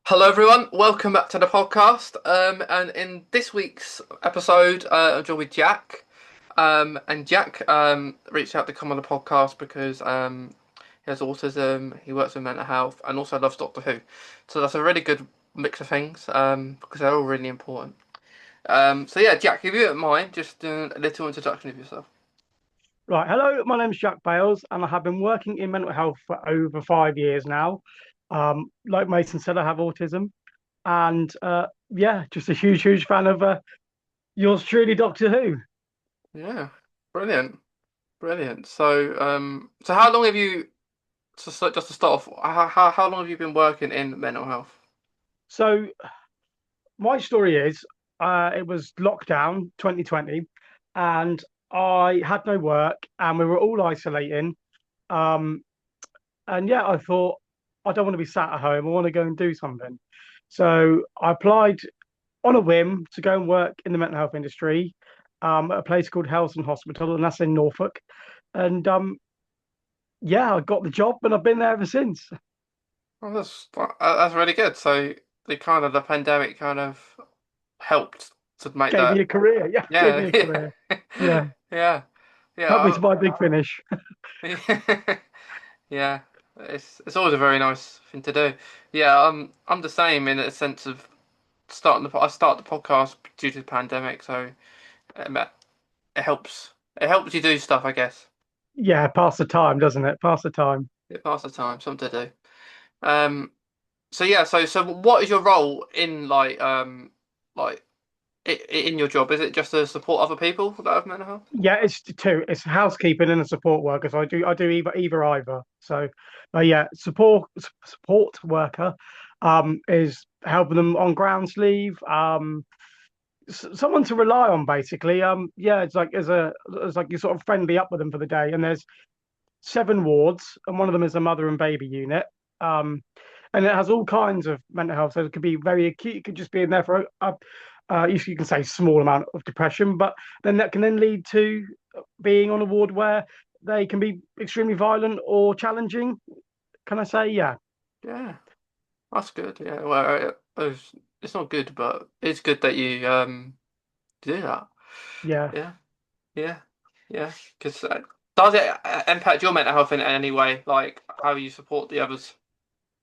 Hello, everyone. Welcome back to the podcast. And in this week's episode, I'm joined with Jack. And Jack reached out to come on the podcast because he has autism, he works with mental health, and also loves Doctor Who. So that's a really good mix of things because they're all really important. So yeah, Jack, if you don't mind, just doing a little introduction of yourself. Right, hello, my name's Jack Bales, and I have been working in mental health for over 5 years now. Like Mason said, I have autism, and yeah, just a huge fan of yours truly, Doctor Who. Yeah, brilliant, brilliant. So how long have you? Just to start off, how long have you been working in mental health? So my story is, it was lockdown 2020, and I had no work, and we were all isolating. Um, and yeah, I thought I don't want to be sat at home. I want to go and do something. So I applied on a whim to go and work in the mental health industry at a place called Helston Hospital, and that's in Norfolk. And yeah, I got the job, and I've been there ever since. Well, that's really good. So the pandemic kind of helped to make Gave me that. a career. Yeah, gave Yeah, me a career. Yeah, yeah, yeah, helped me to my big finish. yeah. It's always a very nice thing to do. Yeah, I'm the same in a sense of I started the podcast due to the pandemic, so it, it helps. It helps you do stuff, I guess. Yeah, pass the time, doesn't it? Pass the time. It passes the time, something to do. Um, so yeah, so what is your role in like in your job? Is it just to support other people that have mental health? Yeah, it's two. It's housekeeping and a support worker. So I do either. So, yeah, support worker, is helping them on grounds leave. Someone to rely on basically. Yeah, it's like you're sort of friendly up with them for the day, and there's 7 wards, and one of them is a mother and baby unit. um and it has all kinds of mental health, so it could be very acute, it could just be in there for you can say small amount of depression, but then that can then lead to being on a ward where they can be extremely violent or challenging. Can I say? Yeah. Yeah, that's good. Yeah, well, it's not good, but it's good that you do that. Yeah. Yeah, yeah, yeah. Because does it impact your mental health in any way, like how you support the others?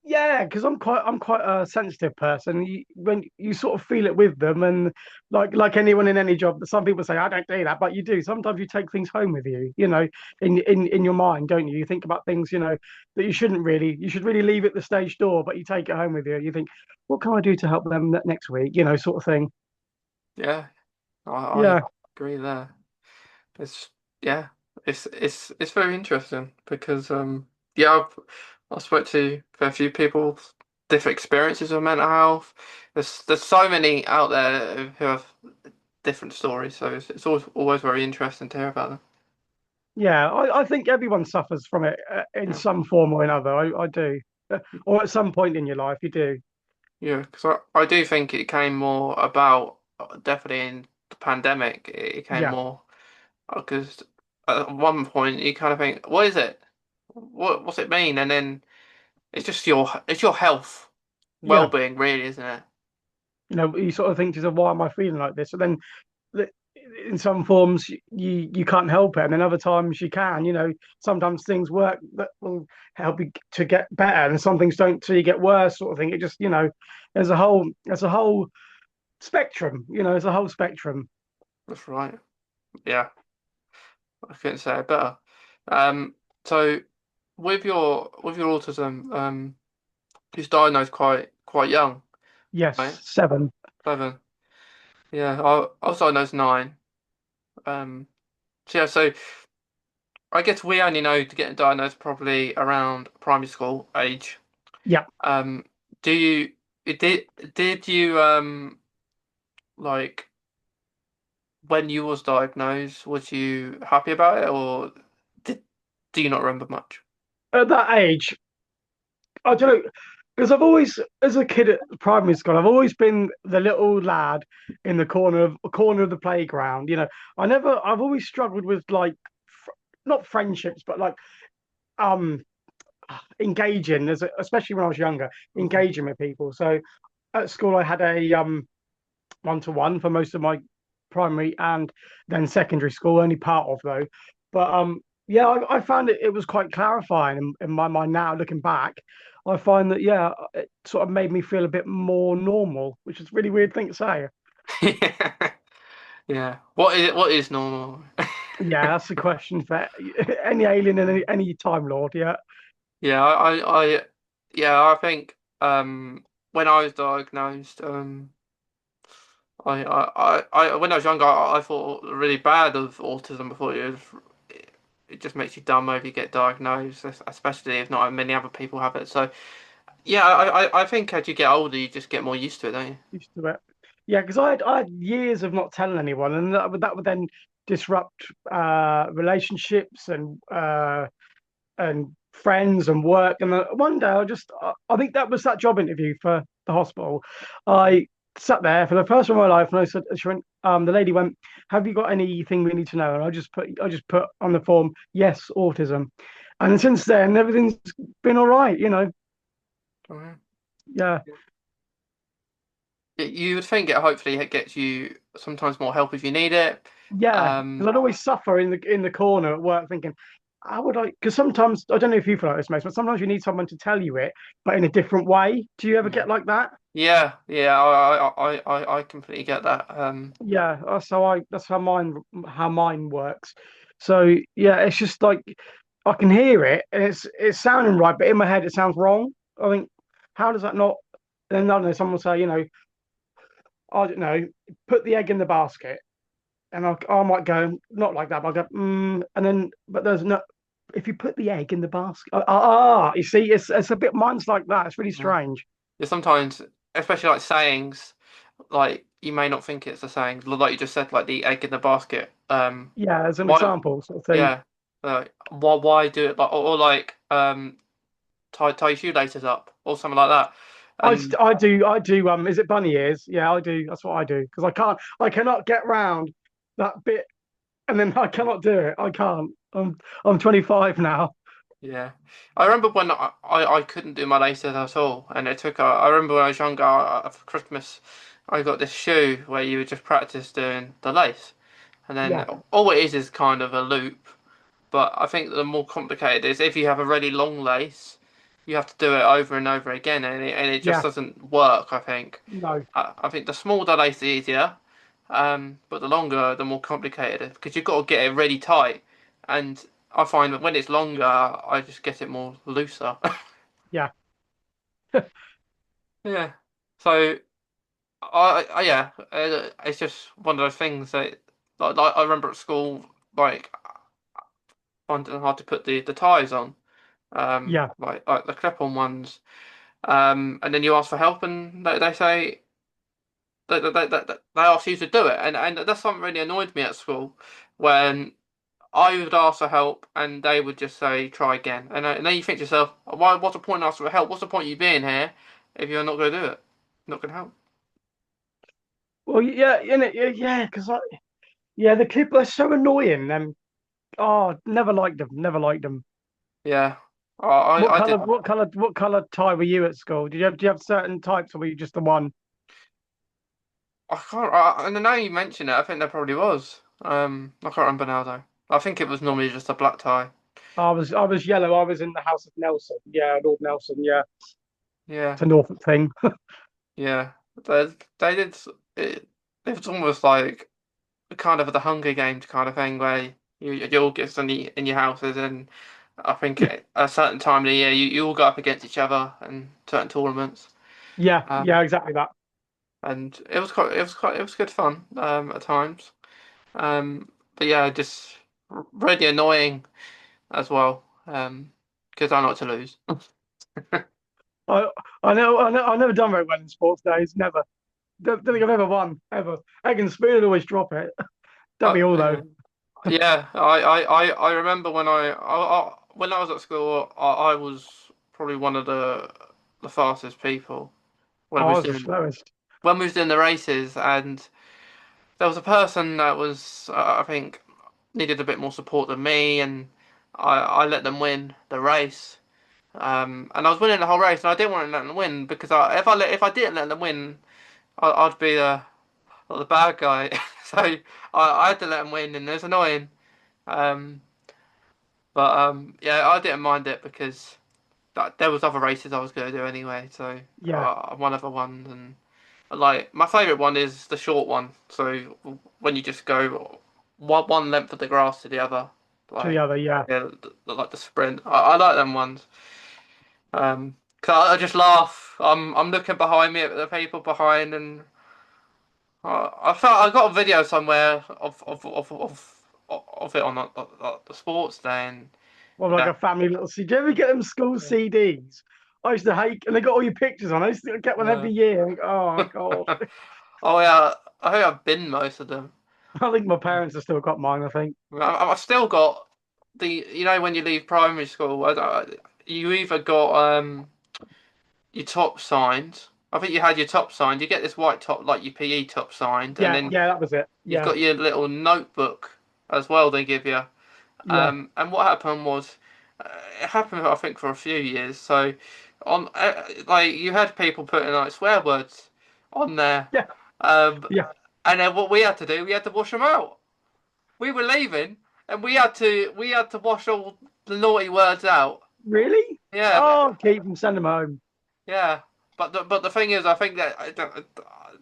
Yeah, because I'm quite a sensitive person. When you sort of feel it with them, and like anyone in any job, some people say I don't do that, but you do. Sometimes you take things home with you, in your mind, don't you? You think about things, that you shouldn't really. You should really leave at the stage door, but you take it home with you. You think, what can I do to help them next week? Sort of thing. Yeah, I Yeah, agree there. It's yeah, it's very interesting because yeah, I spoke to a few people, different experiences of mental health. There's so many out there who have different stories, so it's always very interesting to hear about them. yeah. I think everyone suffers from it in Yeah, some form or another. I do, or at some point in your life, you do. yeah, because I do think it came more about definitely in the pandemic. It came Yeah, more because at one point you kind of think, what is it? What's it mean? And then it's your health, yeah. well-being, really, isn't it? You sort of think to yourself, why am I feeling like this? And then in some forms you can't help it, and then other times you can. Sometimes things work that will help you to get better, and some things don't till you get worse, sort of thing. It just, there's a whole spectrum. It's a whole spectrum. That's right. Yeah, I couldn't say it better. Um, so with your autism, you was diagnosed quite young, right? Yes, 7. 7. Yeah, I was diagnosed 9. Um, so I guess we only know to get diagnosed probably around primary school age. Yeah. Um, do you did you like when you was diagnosed, was you happy about it or did do you not remember much? At that age, I don't know, because I've always, as a kid at primary school, I've always been the little lad in the corner of the playground. I've always struggled with, like, not friendships, but like, um engaging, especially when I was younger, Mhm. engaging with people. So at school, I had a one-to-one for most of my primary and then secondary school, only part of though. But yeah, I found it was quite clarifying in my mind now, looking back. I find that yeah, it sort of made me feel a bit more normal, which is a really weird thing to say. Yeah. Yeah. What is it? What is normal? Yeah, that's the question for any alien and any Time Lord. Yeah, Yeah, yeah, I think when I was diagnosed, when I was younger, I thought really bad of autism before it just makes you dumb if you get diagnosed, especially if not many other people have it. So yeah, I think as you get older, you just get more used to it, don't you? used to it. Yeah, because I had years of not telling anyone, and that would then disrupt relationships and friends and work. And one day I think that was that job interview for the hospital. I sat there for the first time in my life, and I said, she went, the lady went, "Have you got anything we need to know?" And I just put on the form, "Yes, autism." And since then, everything's been all right. Mhm. Yeah. You would think it hopefully it gets you sometimes more help if you need it. Yeah, because Um, I'd always suffer in the corner at work, thinking, how would I? Because sometimes I don't know if you feel like this, Mace, but sometimes you need someone to tell you it, but in a different way. Do you ever yeah, get like that? yeah, I completely get that. Yeah, that's how mine works. So yeah, it's just like I can hear it and it's sounding right, but in my head it sounds wrong. I think, how does that not? Then I don't know. Someone will say, I don't know, put the egg in the basket. And I might go, not like that, but I go, and then, but there's no, if you put the egg in the basket, you see, it's a bit, mine's like that. It's really Yeah, strange. yeah, sometimes, especially like sayings, like you may not think it's a saying, like you just said, like the egg in the basket. Yeah, as an Why? example, sort of thing. Yeah, why do it? Like, or like tie your shoelaces up or something like that. And I do. Is it bunny ears? Yeah, I do. That's what I do because I cannot get round that bit, and then I cannot do it. I can't. I'm 25 now. yeah, I remember when I couldn't do my laces at all, and it took. I remember when I was younger, for Christmas, I got this shoe where you would just practice doing the lace, and then Yeah, all it is kind of a loop. But I think the more complicated is if you have a really long lace, you have to do it over and over again, and it just yeah, doesn't work. I think. no, I think the smaller the lace, the easier. But the longer, the more complicated it is because you've got to get it really tight. And I find that when it's longer, I just get it more looser. yeah, Yeah. So yeah, it's just one of those things that I remember at school, like finding it hard to put the ties on, yeah, like the clip-on ones. And then you ask for help, and they say they ask you to do it, and that's something really annoyed me at school when I would ask for help and they would just say try again, and then you think to yourself, why? What's the point in asking for help? What's the point of you being here if you're not going to do it? Not going to help. well, yeah, yeah, because yeah, the clip are so annoying. Oh, never liked them. Never liked them. Yeah, What I color? did. What color tie were you at school? Do you have certain types, or were you just the one? I can't. And now you mention it, I think there probably was. I can't remember now though. I think it was normally just a black tie. I was yellow. I was in the House of Nelson. Yeah, Lord Nelson. Yeah, Yeah, it's a Norfolk thing. yeah. They they did. It, it was almost like kind of the Hunger Games kind of thing where you all get in your houses, and I think at a certain time of the year you all go up against each other in certain tournaments. Yeah, Um, yeah, exactly that. and it was good fun at times. But yeah, just really annoying as well. Because I like to lose. I I never done very well in sports days. Never. Don't think I've ever won ever. Egg and spoon would always drop it. Don't be all though. Yeah, yeah. I remember when I was at school, I was probably one of the fastest people when Oh, we I was was the doing slowest. the races, and there was a person that was I think needed a bit more support than me, and I let them win the race, And I was winning the whole race, and I didn't want to let them win because if I didn't let them win, I'd be the bad guy. So I had to let them win, and it was annoying. Um, yeah, I didn't mind it because there was other races I was going to do anyway. So Yeah, I won other ones, and like my favourite one is the short one. So when you just go one length of the grass to the other, to the like other, yeah. yeah, like the sprint. I like them ones. 'Cause I just laugh. I'm looking behind me at the people behind, and I felt I got a video somewhere of it on the sports day, and Well, like yeah, a family little CD. Do you ever get them school CDs? I used to hate, and they got all your pictures on. I used to get one yeah. every year. Oh God, Oh yeah, I think I've been most of them. I think my parents have still got mine. I think. I've still got when you leave primary school, you either got your top signed. I think you had your top signed. You get this white top like your PE top signed, and Yeah, then yeah, that was it. you've Yeah, got your little notebook as well. They give you. yeah, And what happened was, it happened I think for a few years. So, on like you had people putting like swear words on there, yeah, um, yeah. and then what we had to do, we had to wash them out. We were leaving, and we had to wash all the naughty words out. Really? Yeah, Oh, keep them, send them home. yeah. But the thing is, I think that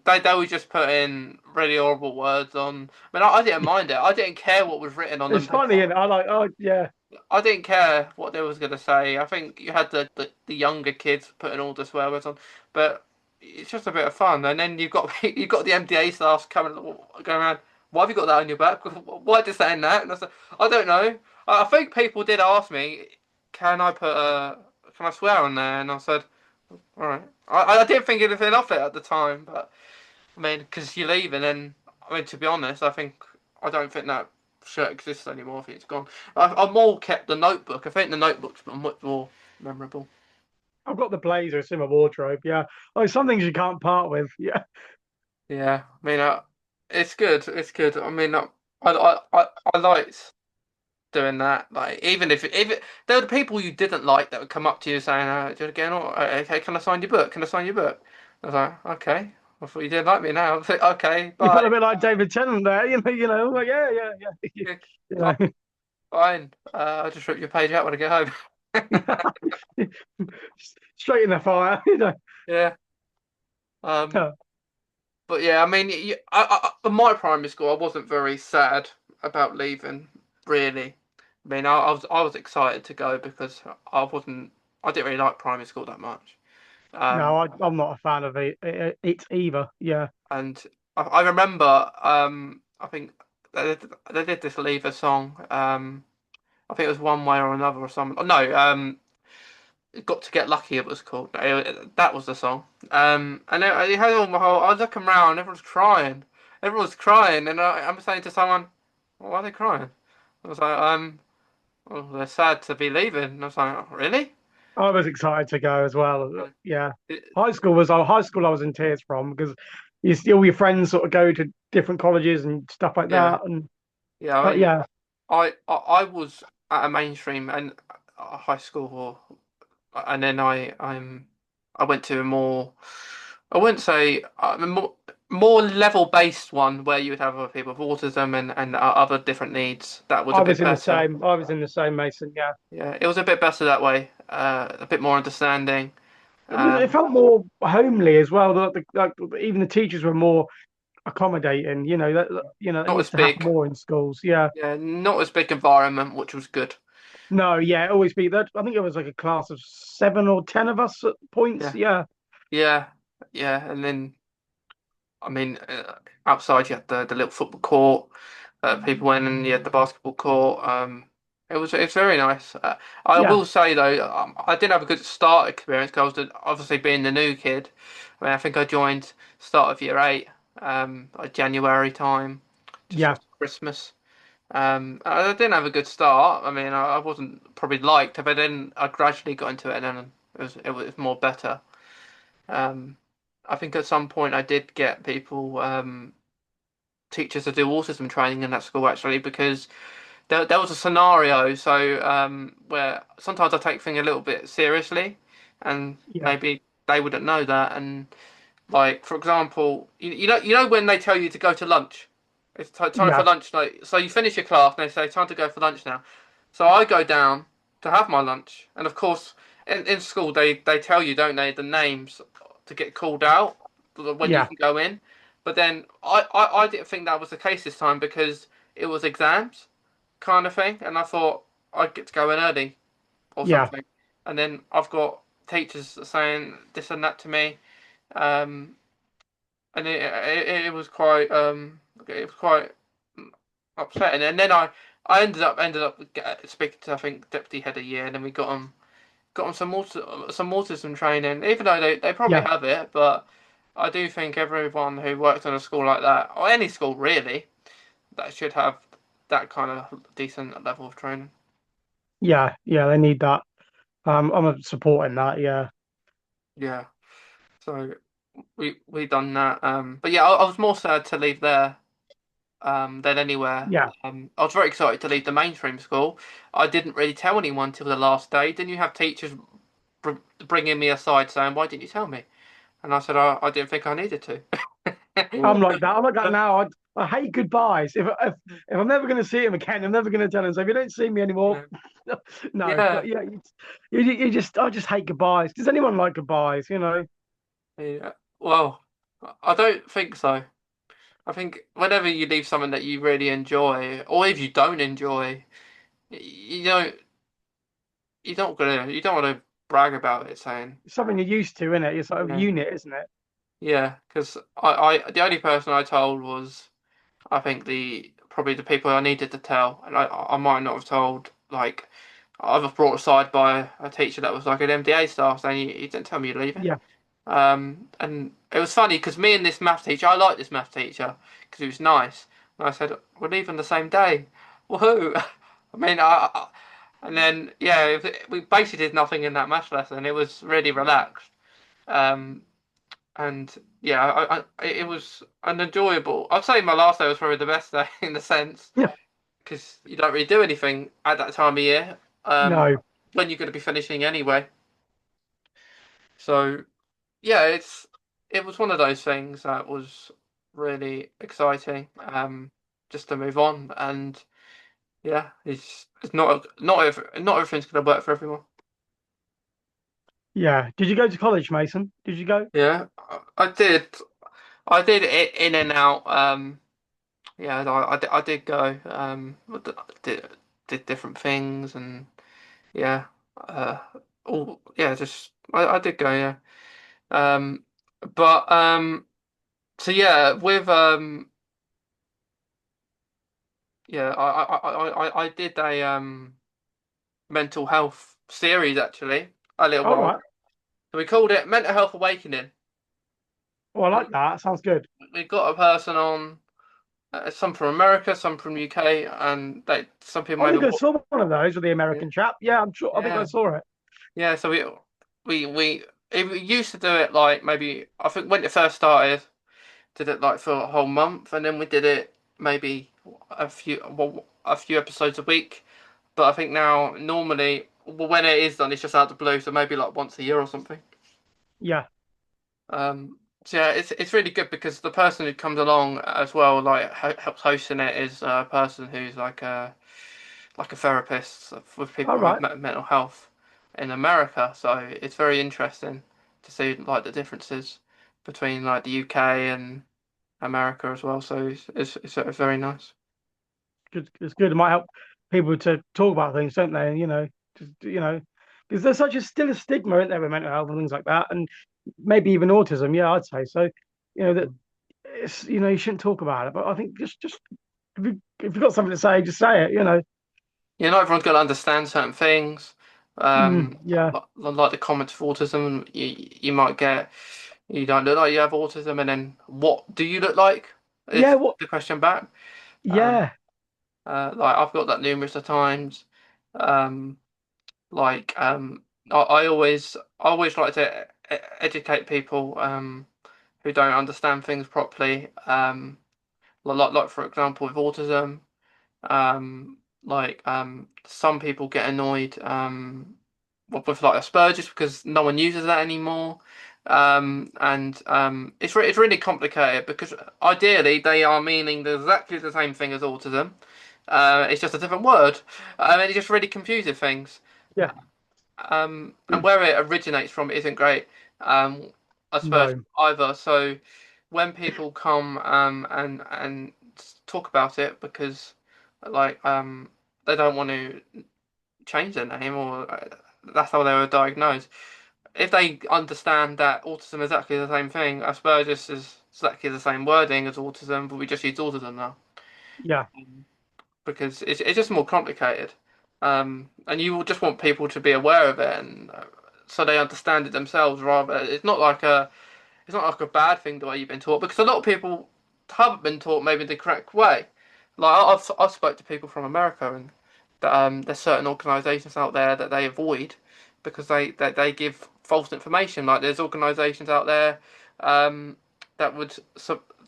they would just put in really horrible words on. I mean, I didn't mind it. I didn't care what was written on It's them. funny, and I like. Oh, yeah. I didn't care what they was gonna say. I think you had the younger kids putting all the swear words on, but it's just a bit of fun. And then you've got the MDA staff coming going around. Why have you got that on your back? Why just saying that? And I said, I don't know. I think people did ask me, can I swear on there? And I said, all right. I didn't think anything of it at the time, but I mean, because you're leaving, and I mean, to be honest, I don't think that shirt exists anymore. I think it's gone. I've more kept the notebook. I think the notebook's much more memorable. I've got the blazer. It's in my wardrobe. Yeah. Oh, some things you can't part with. Yeah. Yeah, I mean, it's good. It's good. I mean, I liked doing that. Like, even if there were people you didn't like that would come up to you saying, "Do it again?" Or, "Okay, can I sign your book? Can I sign your book?" I was like, "Okay." I thought you didn't like me now. I was like, "Okay, You bye." felt a bit like David Tennant there. I'm like, yeah, yeah, yeah. Yeah, You oh, know. fine. I'll just rip your page out when I get home. Straight in the fire. You know. Yeah. Um, Yeah. but yeah, I mean, in my primary school, I wasn't very sad about leaving, really. I mean, I was excited to go because I didn't really like primary school that much. No, Um, I'm not a fan of it either. Yeah. and I remember, I think they did this Lever song. I think it was One Way or Another or something. Oh, no, Got to Get Lucky, it was called. That was the song. And it had all my whole. I was looking around, everyone's crying. Everyone's crying, and I'm saying to someone, well, "Why are they crying?" I was like, well, they're sad to be leaving." And I was like, "Oh, really?" I was excited to go as well. Um, Yeah. it- High school I was in tears from because you still your friends sort of go to different colleges and stuff like yeah, that. And yeah. I but mean, yeah, I was at a mainstream and a high school, and then I went to a more. I wouldn't say a more level based one where you would have other people with autism and other different needs. That was a bit better. I was in the same, Mason. Yeah. Yeah, it was a bit better that way. A bit more understanding. It Um, felt more homely as well. Like even the teachers were more accommodating. That not as used to happen big. more in schools. Yeah. Yeah, not as big environment, which was good. No, yeah, always be that. I think it was like a class of 7 or 10 of us at points. Yeah, Yeah, yeah, yeah. And then I mean, outside you had the little football court. People went and you had the basketball court. It's very nice. I yeah, will say though, I didn't have a good start experience because I was obviously being the new kid. I mean, I think I joined start of year 8, like January time, just yeah, after Christmas. I didn't have a good start. I mean, I wasn't probably liked, but then I gradually got into it, and then it was more better. Um, I think at some point I did get people, teachers to do autism training in that school actually because there was a scenario where sometimes I take things a little bit seriously, and Yeah, maybe they wouldn't know that. And like for example, you know when they tell you to go to lunch, it's time for yeah, lunch. Like so, you finish your class and they say time to go for lunch now. So I go down to have my lunch, and of course in school they tell you, don't they, the names to get called out when you yeah, can go in. But then I didn't think that was the case this time because it was exams kind of thing, and I thought I'd get to go in early or yeah, something. And then I've got teachers saying this and that to me, um, and it was quite upsetting. And then I ended up speaking to I think deputy head of year, and then we got 'em some autism training, even though they probably yeah, have it, but I do think everyone who works in a school like that, or any school really, that should have that kind of decent level of training. yeah, yeah. They need that. I'm supporting that. Yeah, Yeah. So we done that. But yeah, I was more sad to leave there than anywhere. yeah, I was very excited to leave the mainstream school. I didn't really tell anyone till the last day. Didn't you have teachers br bringing me aside saying, "Why didn't you tell me?" And I said, I didn't think I needed to." I'm like that. I'm like that now. I hate goodbyes. If I'm never going to see him again, I'm never going to tell him. So if you don't see me anymore, Yeah. no. Yeah. But yeah, you just I just hate goodbyes. Does anyone like goodbyes? You know, Yeah. Well, I don't think so. I think whenever you leave something that you really enjoy, or if you don't enjoy, you don't you don't want to brag about it, saying, it's something you're used to, isn't it? It's sort of a yeah, unit, isn't it? yeah. Because the only person I told was I think the probably the people I needed to tell, and I might not have told like I was brought aside by a teacher that was like an MDA staff saying he didn't tell me you're leaving. Yeah, And it was funny because me and this math teacher, I liked this math teacher because he was nice. And I said, we're leaving the same day. Woohoo! I mean, and then, yeah, we basically did nothing in that math lesson. It was really relaxed. Um, and yeah, it was an enjoyable. I'd say my last day was probably the best day in the sense yeah, because you don't really do anything at that time of year no, when you're going to be finishing anyway. So yeah, it was one of those things that was really exciting. Just to move on, and yeah, it's not everything's gonna work for everyone. yeah. Did you go to college, Mason? Did you go? Yeah, I did it in and out. Yeah, I did go. Did different things, and yeah, uh, all yeah, just I did go. Yeah, um, but so yeah, with yeah, I did a mental health series actually a little All while right. ago. So we called it Mental Health Awakening. Well, I And like that. Sounds good. we got a person on, some from America, some from UK, and some people I maybe think I saw one of those with the yeah American chap. Yeah, I'm sure. I think I yeah saw it. yeah. So we used to do it like maybe I think when it first started, did it like for a whole month, and then we did it maybe a few episodes a week. But I think now normally when it is done, it's just out of the blue, so maybe like once a year or something. Yeah. So yeah, it's really good because the person who comes along as well, like helps hosting it, is a person who's like a therapist with people All who have right. mental health in America. So it's very interesting to see like the differences between like the UK and America as well. So it's very nice. Good. It's good. It might help people to talk about things, don't they? And just because there's such a still a stigma, isn't there, with mental health and things like that, and maybe even autism. Yeah, I'd say so. That it's you shouldn't talk about it, but I think just if you've got something to say, just say it. Yeah, not everyone's going to understand certain things. Yeah. Like the comments of autism, you might get, you don't look like you have autism, and then what do you look like? Yeah. Is What? the question back? Um, Yeah. like I've got that numerous of times. Um, like I always like to educate people who don't understand things properly. Like for example with autism. some people get annoyed with like Asperger's because no one uses that anymore. And it's really complicated because ideally they are meaning exactly the same thing as autism. It's just a different word. And it just really confuses things. Yeah. And where it originates from isn't great. I suppose No. either. So when people come and talk about it because like they don't want to change their name or that's how they were diagnosed. If they understand that autism is exactly the same thing, Asperger's is exactly the same wording as autism, but we just use autism now Yeah. because it's just more complicated. And you will just want people to be aware of it and so they understand it themselves. Rather, it's not like a bad thing the way you've been taught because a lot of people haven't been taught maybe the correct way. Like I've spoke to people from America and that there's certain organisations out there that they avoid because they give false information. Like there's organisations out there that would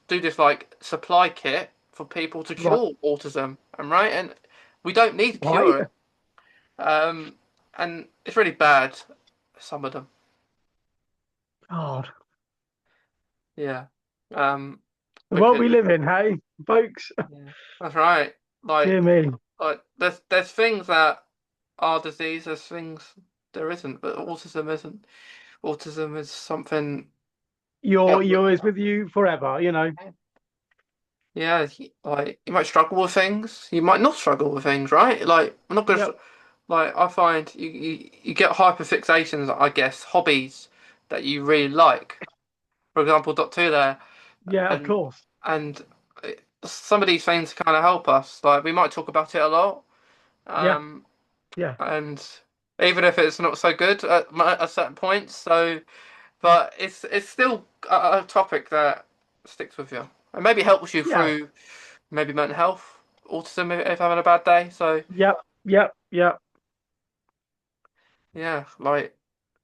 do this like supply kit for people to Right. cure autism, and right, and we don't need to Right. cure it. Um, and it's really bad. Some of them, God. yeah. Um, The world because we live in, hey, folks. yeah, that's right. Dear me. Like there's things that are disease. There's things there isn't, but autism isn't. Autism is something. Yeah, Yours with you forever, you know. yeah. Like you might struggle with things. You might not struggle with things, right? Like I'm not gonna. Yep. Like I find you get hyperfixations, I guess, hobbies that you really like. For example, Doctor Who there, Yeah, of and course. and some of these things kind of help us. Like we might talk about it a lot, Yeah. um, Yeah. and even if it's not so good at certain points. So, but it's still a topic that sticks with you and maybe helps you Yeah. through maybe mental health, autism if having a bad day. So Yep. Yep. Yep. yeah,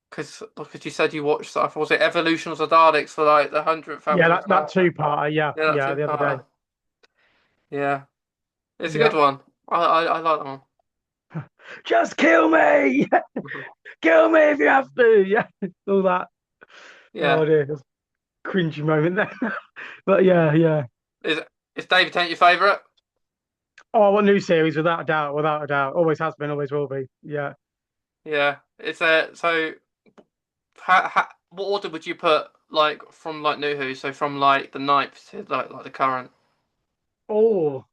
because you said you watched stuff. Was it Evolution of the Daleks for like the 100th Yeah, thousandth that time? two-parter, yeah, Yeah, that yeah, two the other day. parter. Yeah, it's a good Yeah. one. I like that one. Just kill me! Kill me if you have to. Yeah. All that. Oh Yeah, dear. That's a cringy moment there. But yeah, yeah. is is David Tennant your favourite? Oh, what new series? Without a doubt, without a doubt. Always has been, always will be. Yeah. Yeah, it's a so. What order would you put like from like New Who? So from like the ninth to like the current. Oh,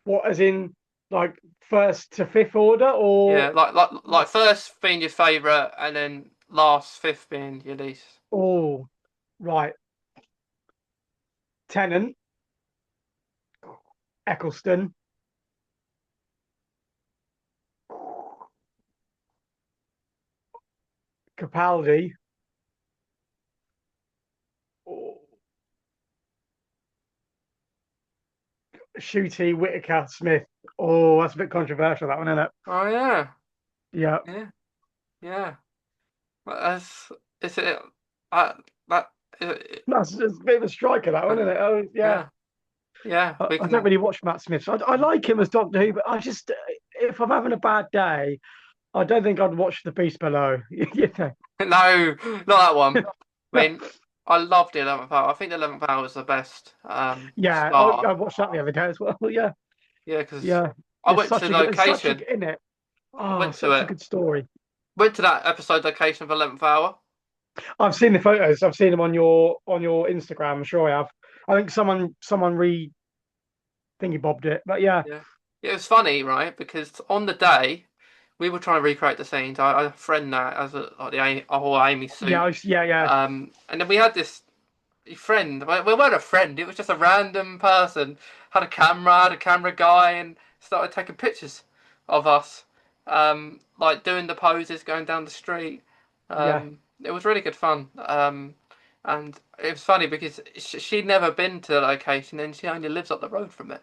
what as in like first to fifth order Yeah, or like first being your favourite and then last fifth being your least. oh right. Tennant, Eccleston, Capaldi, oh, Shooty, Whitaker, Smith. Oh, that's a bit controversial, that one, isn't it? Oh yeah, Yeah. yeah, yeah. That's is it. Uh, that That's a bit of a striker, that one, isn't it? Oh, yeah. yeah, yeah. We I don't can. really watch Matt Smith. So I like him as Doctor Who, but I just, if I'm having a bad day, I don't think I'd watch The Beast Below. You know? No, not that one. I mean, I love the 11th hour. I think the 11th hour is the best Yeah, starter. I watched that the other day as well. Yeah, Yeah, because yeah. I went to It's such location. a, in it. I Oh, went to such a it. good story. Went to that episode location of 11th hour. I've seen the photos. I've seen them on your Instagram. I'm sure I have. I think someone re thingy bobbed it, but yeah, Yeah. It was funny, right? Because on the day we were trying to recreate the scenes. I friend that as like a whole Amy yeah, suit. yeah, yeah, And then we had this friend. We weren't a friend. It was just a random person. Had a camera guy, and started taking pictures of us, like doing the poses, going down the street. yeah. It was really good fun. And it was funny because she'd never been to the location, and she only lives up the road from it.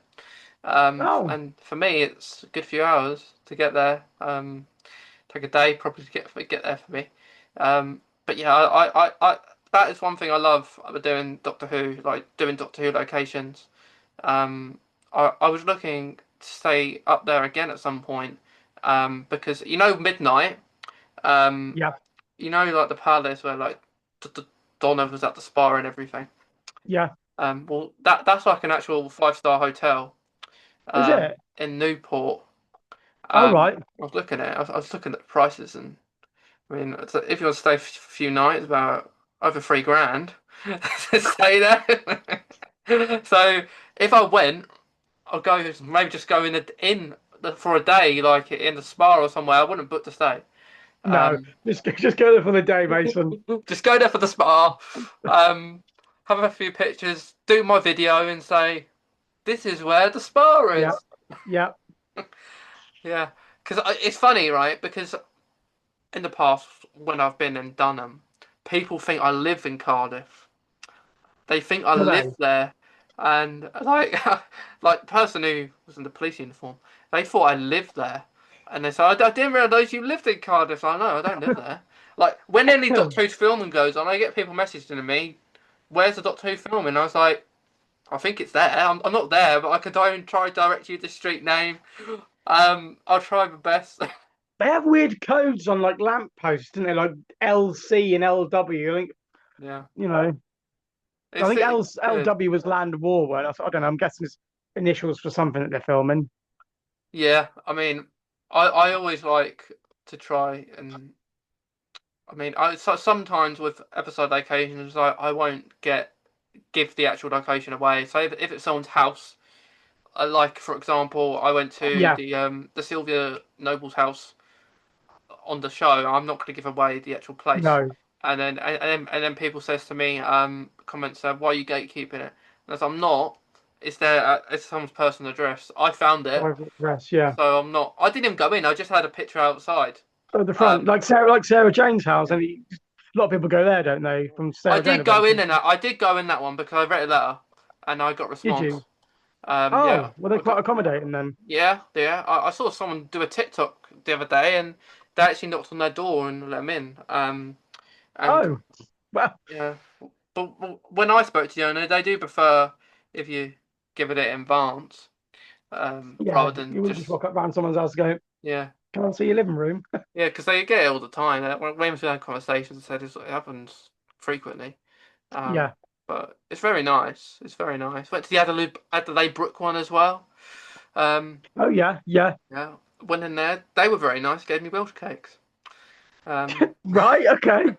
Oh, And for me, it's a good few hours to get there. Take a day probably to get there for me. But yeah, that is one thing I love about doing Doctor Who, like doing Doctor Who locations. I was looking. stay up there again at some point. Because midnight. Um, Yeah, like the palace where like Donna was at the spa and everything. yeah. Well, that's like an actual five-star hotel. Is it? In Newport. All right. I was looking at it. I was looking at the prices, and I mean, if you want to stay for a few nights, about over 3 grand to stay there. So if I went, I'll go maybe just go for a day, like in the spa or somewhere. I wouldn't book to stay. No, Um, just go there for the day, Mason. just go there for the spa, um, have a few pictures, do my video, and say this is where the spa Yeah, is. yeah. Yeah, because it's funny, right? Because in the past, when I've been in Dunham, people think I live in Cardiff. They think I Do live they? there, and like, like the person who was in the police uniform, they thought I lived there, and they said, I didn't realise you lived in Cardiff." I know, I don't live there. Like when any Doctor Who's filming goes on, I get people messaging me, "Where's the Doctor Who filming?" I was like, "I think it's there. I'm not there, but I could try direct you the street name. I'll try my best." They have weird codes on like lampposts, don't they? Like LC and LW. I think Yeah, you know. I think it's good. LW was Land War. I don't know. I'm guessing it's initials for something that they're filming. Yeah, I mean, I always like to try and I mean, sometimes with episode locations, I won't give the actual location away. So if it's someone's house, like for example, I went to Yeah. the Sylvia Noble's house on the show. I'm not going to give away the actual place. No. And then people says to me, comments, "Why are you gatekeeping it?" And as I'm not, it's someone's personal address. I found it, Private address. Yeah. so I'm not. I didn't even go in. I just had a picture outside. Oh, the front, Um, like Sarah Jane's house, and a lot of people go there, don't they? From I Sarah Jane, did I bet. go in and I did go in that one because I read a letter and I got Did response. you? Oh, Yeah, well, they're I quite got accommodating then. yeah. I saw someone do a TikTok the other day and they actually knocked on their door and let them in. And Oh, well, yeah, but when I spoke to the owner, they do prefer if you give it in advance, yeah. rather than You wouldn't just just walk up round someone's house and go, yeah. "Can I see your living room?" Yeah, because they get it all the time. When we had conversations, said it happens frequently. Um, Yeah. but it's very nice. It's very nice. Went to the Adelaide Brook one as well. Um, Oh, yeah, yeah. yeah, went in there. They were very nice. Gave me Welsh cakes. Um, Right. Okay.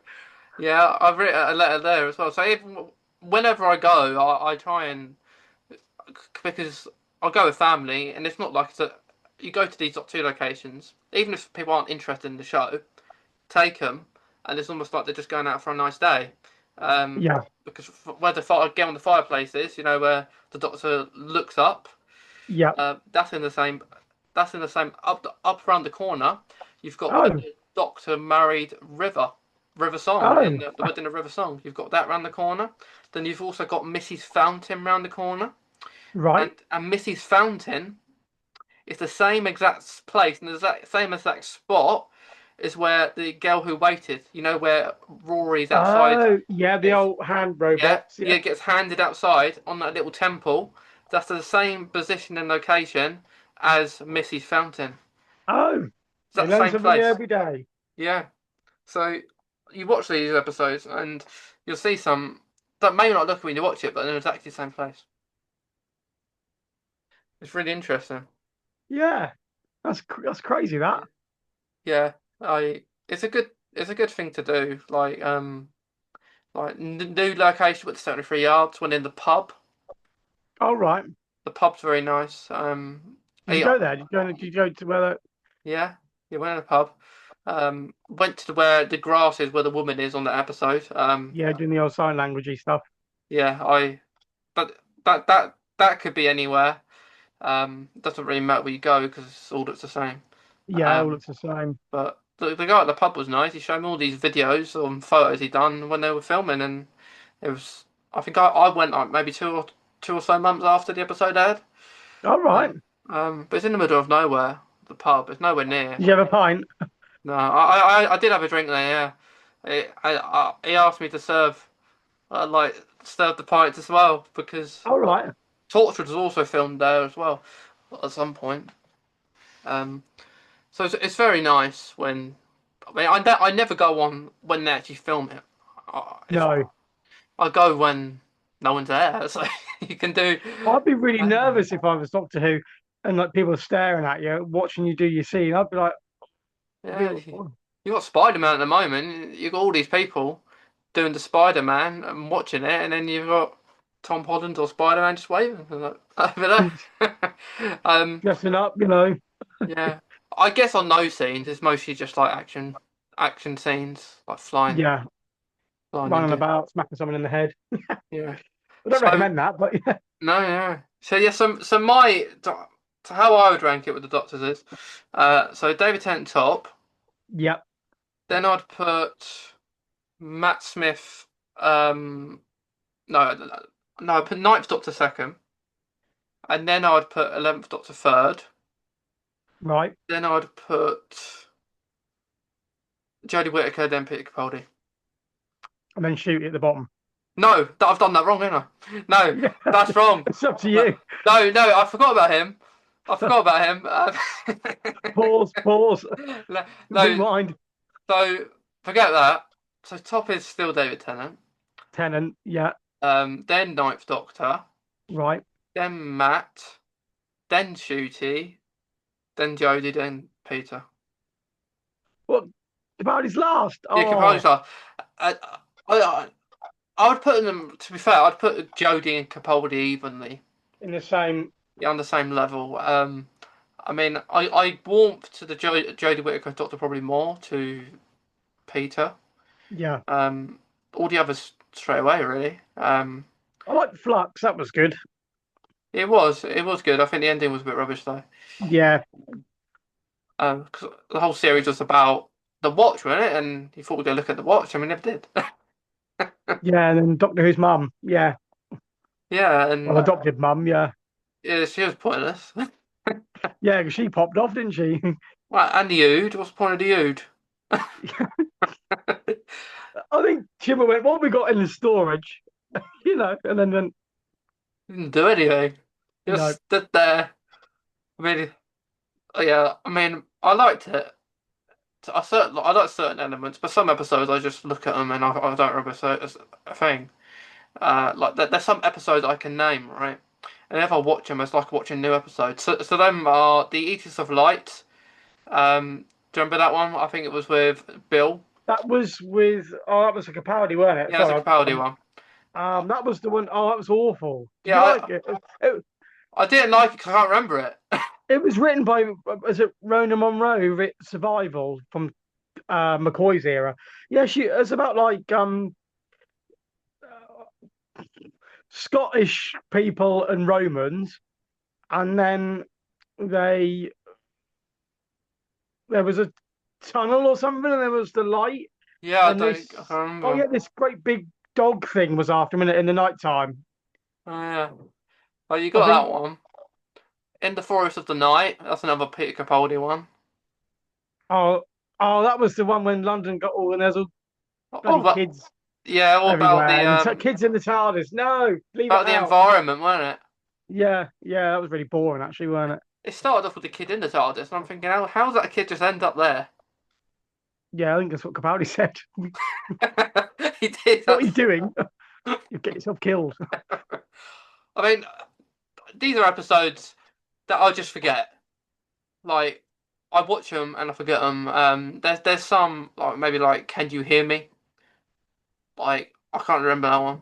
yeah, I've written a letter there as well. So whenever I go, I try and because I go with family, and it's not like you go to these two locations, even if people aren't interested in the show, take them, and it's almost like they're just going out for a nice day. Yeah. Because where the fire again on the fireplace is, where the doctor looks up, Yeah. that's in the same. That's in the same up around the corner. You've got where Oh. the doctor married River Song in Oh. the Wedding of River Song. You've got that round the corner. Then you've also got Mrs. Fountain round the corner, Right. and Mrs. Fountain is the same exact place and the same exact spot is where the girl who waited. Where Rory's outside. Oh, yeah. The Gets old hand yeah, robots. yeah, Yeah. gets handed outside on that little temple. That's the same position and location as Missy's Fountain. Oh, It's you that learn same something new place. every day. Yeah. So you watch these episodes and you'll see some that may not look when you watch it, but they're exactly the same place. It's really interesting. Yeah. That's crazy. Yeah. That. Yeah. It's a good thing to do. Like new location with 73 yards. When in the pub. All right. The pub's very nice. Did you Yeah, go there? Did you go to where? yeah, went in a pub. Went to where the grass is, where the woman is on that episode. Yeah, doing the old sign languagey stuff. Yeah, but that could be anywhere. Doesn't really matter where you go because it's all looks the same. Yeah, it all Um, looks the same. but the guy at the pub was nice. He showed me all these videos and photos he done when they were filming, and it was. I think I went like maybe two or so months after the episode aired. All right. But it's in the middle of nowhere. The pub. It's nowhere near. Did you have a pint? No, I did have a drink there. Yeah, he asked me to serve the pints as well because All right. Torchwood was also filmed there as well. at some point. Um, so it's very nice when I mean I never go on when they actually film it. If No, I go when no one's there, so you can do. I'd be really nervous if I was Doctor Who, and like people are staring at you, watching you do your scene. I'd be like, I'd be, Yeah, you got Spider-Man at the moment. You got all these people doing the Spider-Man and watching it, and then you've got Tom Holland or Spider-Man just waving. And like, I don't know. dressing up. Yeah. I guess on those scenes, it's mostly just like action scenes, like Yeah, flying and running doing. about, smacking someone in the head. Yeah. I don't So recommend that, but yeah, no, no. So yeah, so how I would rank it with the Doctors is, so David Tennant top, yeah. then I'd put Matt Smith, no, no, I'd put Ninth Doctor second, and then I'd put 11th Doctor third, Right, then I'd put Jodie Whittaker, then Peter Capaldi. and then shoot it at the bottom. No, I've done that wrong, haven't I? No, Yeah, that's wrong. it's up to No, you. no, I forgot about him. I forgot about him. Pause, No, no, rewind. so forget that. So top is still David Tennant. Tenant, yeah, Then Ninth Doctor. right. Then Matt. Then Shooty. Then Jodie. Then Peter. What about his last? Yeah, Oh, Capaldi's last. I, I, I would put them. To be fair, I'd put Jodie and Capaldi evenly. in the same. Yeah, on the same level. I mean, I warmed to the Jodie Whittaker Doctor probably more to Peter. Yeah, Um, all the others straight away, really. I like Flux. That was good. It was good. I think the ending was a bit rubbish though. Yeah, 'Cause the whole series was about the watch, wasn't it? And you thought we'd go look at the watch, and we never did. yeah, and then Doctor Who's mum. Yeah, Yeah, well, and adopted mum. Yeah, yeah, she was pointless. yeah, 'cause she popped off, didn't she? Right, and the Ood. What's the point of the Ood? I think Chimmer went, "What have we got in the storage?" And then Didn't do anything. Just no, stood there. I mean, yeah. I mean, I liked it. I like certain elements, but some episodes I just look at them and I don't remember a thing. Like there's some episodes I can name, right? And if I watch them, it's like watching new episodes. So them are the Eaters of Light. Do you remember that one? I think it was with Bill. that was with. Oh, that was like a parody, weren't it? Yeah, it's a Sorry, Capaldi one. that was the one. Oh, that was awful. Did Yeah, you like it? I didn't like it because I can't remember it. It was written by, was it Rona Monroe, who writ Survival from McCoy's era? Yeah, it's about like Scottish people and Romans, and then they there was a tunnel or something, and there was the light, Yeah, and I can't oh remember. yeah, this great big dog thing was after him in the night time. Oh, yeah. Oh, you I got think that one. In the Forest of the Night. That's another Peter Capaldi one. oh that was the one when London got all and there's all Oh, bloody but kids yeah, all everywhere and kids in the TARDIS. No, leave it about the out. environment, wasn't it? Yeah, that was really boring actually, weren't it? It started off with the kid in the TARDIS, and I'm thinking, how's that kid just end up there? Yeah, I think that's what Capaldi said. He did. What are you doing? You get yourself killed. I mean, these are episodes that I just forget. Like, I watch them and I forget them. There's some like maybe like Can You Hear Me? Like I can't remember that one.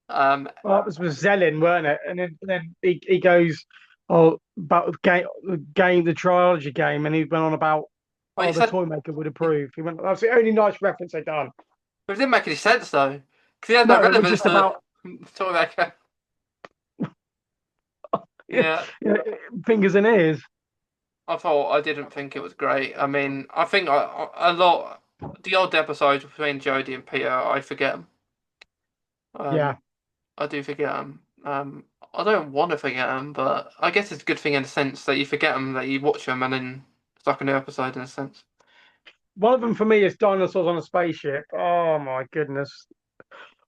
Um, Well, that was with Zellin, weren't it? And then he goes, oh, about the trilogy game, and he went on about, but he oh, the said, toy maker would approve. He went, that's the only nice reference they done. but it didn't make any sense though, because he had no No, it was relevance just to about Toymaker. yeah, Yeah, yeah, fingers and ears. I didn't think it was great. I mean, I think a lot the odd episodes between Jodie and Peter, I forget them. Yeah. Um, I do forget them. I don't want to forget them, but I guess it's a good thing in a sense that you forget them, that you watch them, and then it's like a new episode in a sense. One of them for me is dinosaurs on a spaceship. Oh my goodness.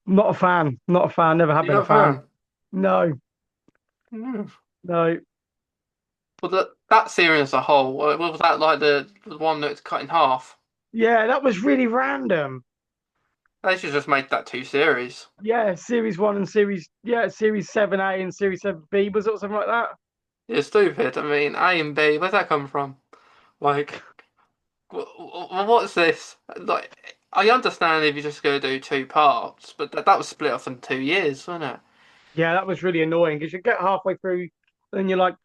Not a fan. Not a fan. Never have You're been not a a fan. fan? No, Hmm. no. Well, that series as a whole, was that like the one that's cut in half? Yeah, that was really random. They should just made that two series. Yeah, series one and series 7A and series 7B was it something like that? You're stupid. I mean, A and B, where's that come from? Like, what's this? Like, I understand if you just go do two parts, but that was split off in 2 years, wasn't it? Yeah, that was really annoying because you get halfway through and you're like,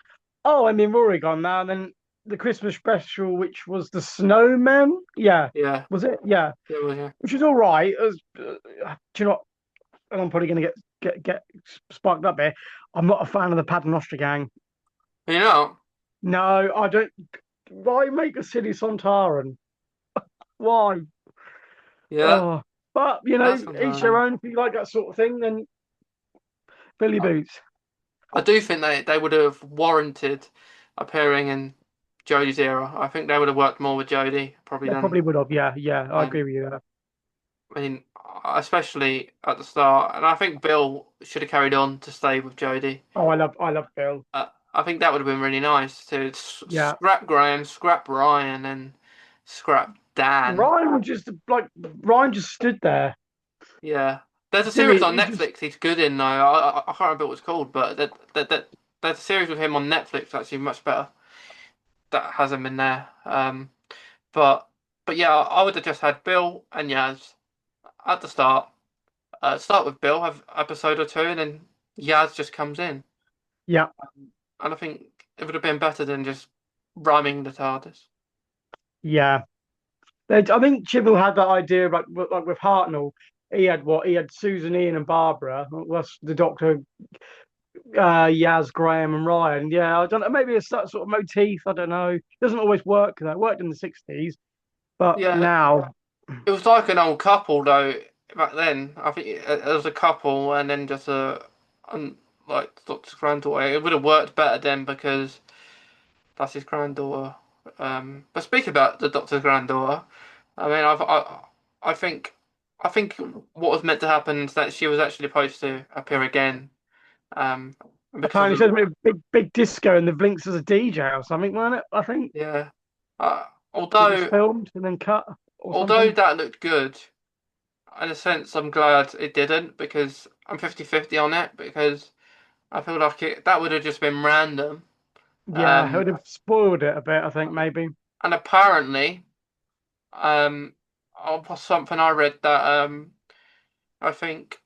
oh, I'm in Oregon now. And then the Christmas special, which was the Snowman. Yeah, Yeah, was it? Yeah, yeah, well, yeah. which was all right. It was, do you know what? And I'm probably going to get sparked up here. I'm not a fan of the Paternoster gang. You know, No, I don't. Why make a silly Sontaran? Why? yeah, Oh, but that's each their annoying. own. If you like that sort of thing, then fill your I, boots. I do think they would have warranted appearing in Jodie's era. I think they would have worked more with Jodie probably They than probably would have. Yeah, yeah, I um, agree with you there. I mean, especially at the start. And I think Bill should have carried on to stay with Jodie. Oh, I love Bill. I think that would have been really nice to Yeah, scrap Graham, scrap Ryan, and scrap Dan. Ryan just stood there, Yeah, there's a didn't series he? on He just Netflix he's good in though. I can't remember what it's called, but there's a series with him on Netflix actually much better. That has him in there. But but yeah, I would have just had Bill and Yaz at the start. Start with Bill, have episode or two, and then Yaz just comes in. yeah, And I think it would have been better than just rhyming the TARDIS. yeah. I think Chibnall had that idea like with Hartnell. He had Susan, Ian, and Barbara. That's the Doctor, Yaz, Graham, and Ryan. Yeah, I don't know. Maybe it's that sort of motif. I don't know. It doesn't always work though. It worked in the '60s, but Yeah, now, it was like an old couple though back then. I think it was a couple and then just like Doctor's granddaughter. It would have worked better then because that's his granddaughter. But speaking about the Doctor's granddaughter, I mean, I think I think what was meant to happen is that she was actually supposed to appear again. Um, because of apparently, the there's a big disco in the Blinks as a DJ or something, wasn't it? I think yeah. it was Although filmed and then cut or although something. that looked good, in a sense, I'm glad it didn't because I'm 50-50 on it because I feel like that would have just been random. Yeah, it Um, would have spoiled it a bit. I think maybe. and apparently, um, something I read that I think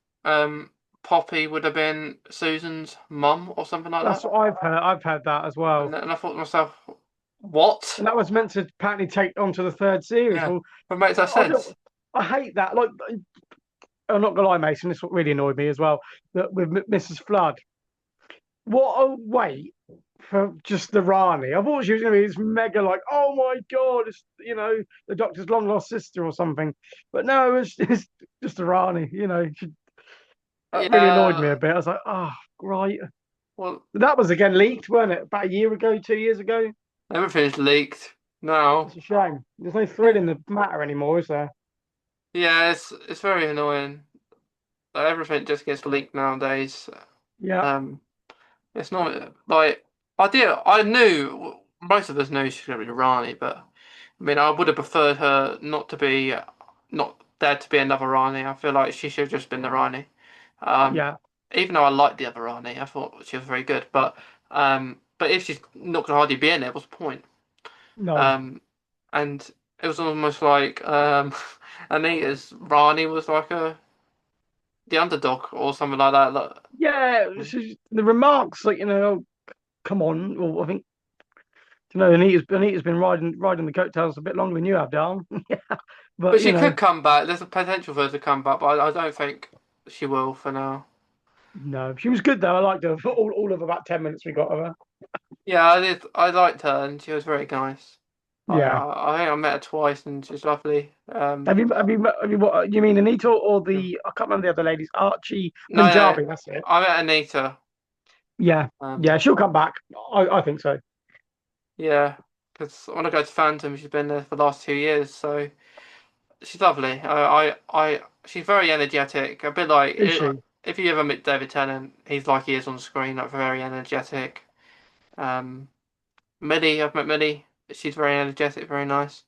Poppy would have been Susan's mum or something like That's that. what I've heard. I've heard that as well. And I thought to myself, what? And that was meant to apparently take on to the third series. Yeah, Well, but makes that I don't. sense. I hate that. Like, I'm not gonna lie, Mason. This what really annoyed me as well. That with Mrs. Flood, what a wait for just the Rani. I thought she was gonna be this mega like, oh my god, it's the Doctor's long lost sister or something. But no, it's just the Rani. That really annoyed me Yeah, a bit. I was like, oh, right. well, That was again leaked, wasn't it? About a year ago, 2 years ago. everything's leaked now. It's a shame. There's no thread in the matter anymore, is there? Yeah, it's very annoying. Everything just gets leaked nowadays. Yeah, Um, it's not like I knew most of us knew she's gonna be Rani, but I mean, I would have preferred her not to be not there to be another Rani. I feel like she should have just been the Rani. Um, yeah, even though I liked the other Rani, I thought she was very good. But if she's not gonna hardly be in it, what's the point? no. Um, and it was almost like Anita's Rani was like the underdog or something like that. Yeah, the remarks, like, oh, come on. Well, I think, Anita's been riding the coattails a bit longer than you have, Darren. Yeah, But but, she could come back. There's a potential for her to come back, but I don't think she will for now. no, she was good, though. I liked her for all of about 10 minutes we got of her. Yeah, I did. I liked her, and she was very nice. Yeah. I think I met her twice, and she's lovely. What you mean, Anita or No, I can't remember the other ladies, Archie no, Punjabi, that's it. I met Anita. Yeah, Um, yeah, she'll come back. I think so. yeah, because when I go to Phantom, she's been there for the last 2 years, so she's lovely. She's very energetic. A bit like Is she? if you ever meet David Tennant, he's like he is on screen, like very energetic. Um, Millie, I've met Millie. She's very energetic, very nice.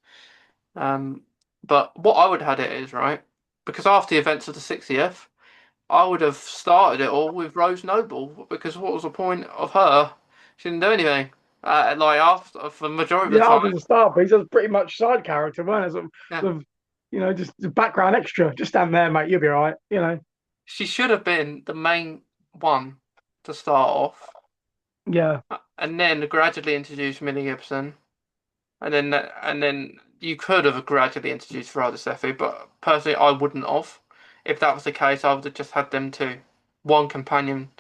Um, but what I would have had it is, right, because after the events of the 60th, I would have started it all with Rose Noble, because what was the point of her? She didn't do anything. Like after for the majority of the Yeah, time. after the star piece, that's pretty much side character, weren't it? Yeah. Sort of, just the background extra. Just stand there, mate. You'll be all right. She should have been the main one to start off, Yeah, and then gradually introduce Millie Gibson, and then you could have gradually introduced Farada Sefi, but personally, I wouldn't have. If that was the case, I would have just had them two, one companion,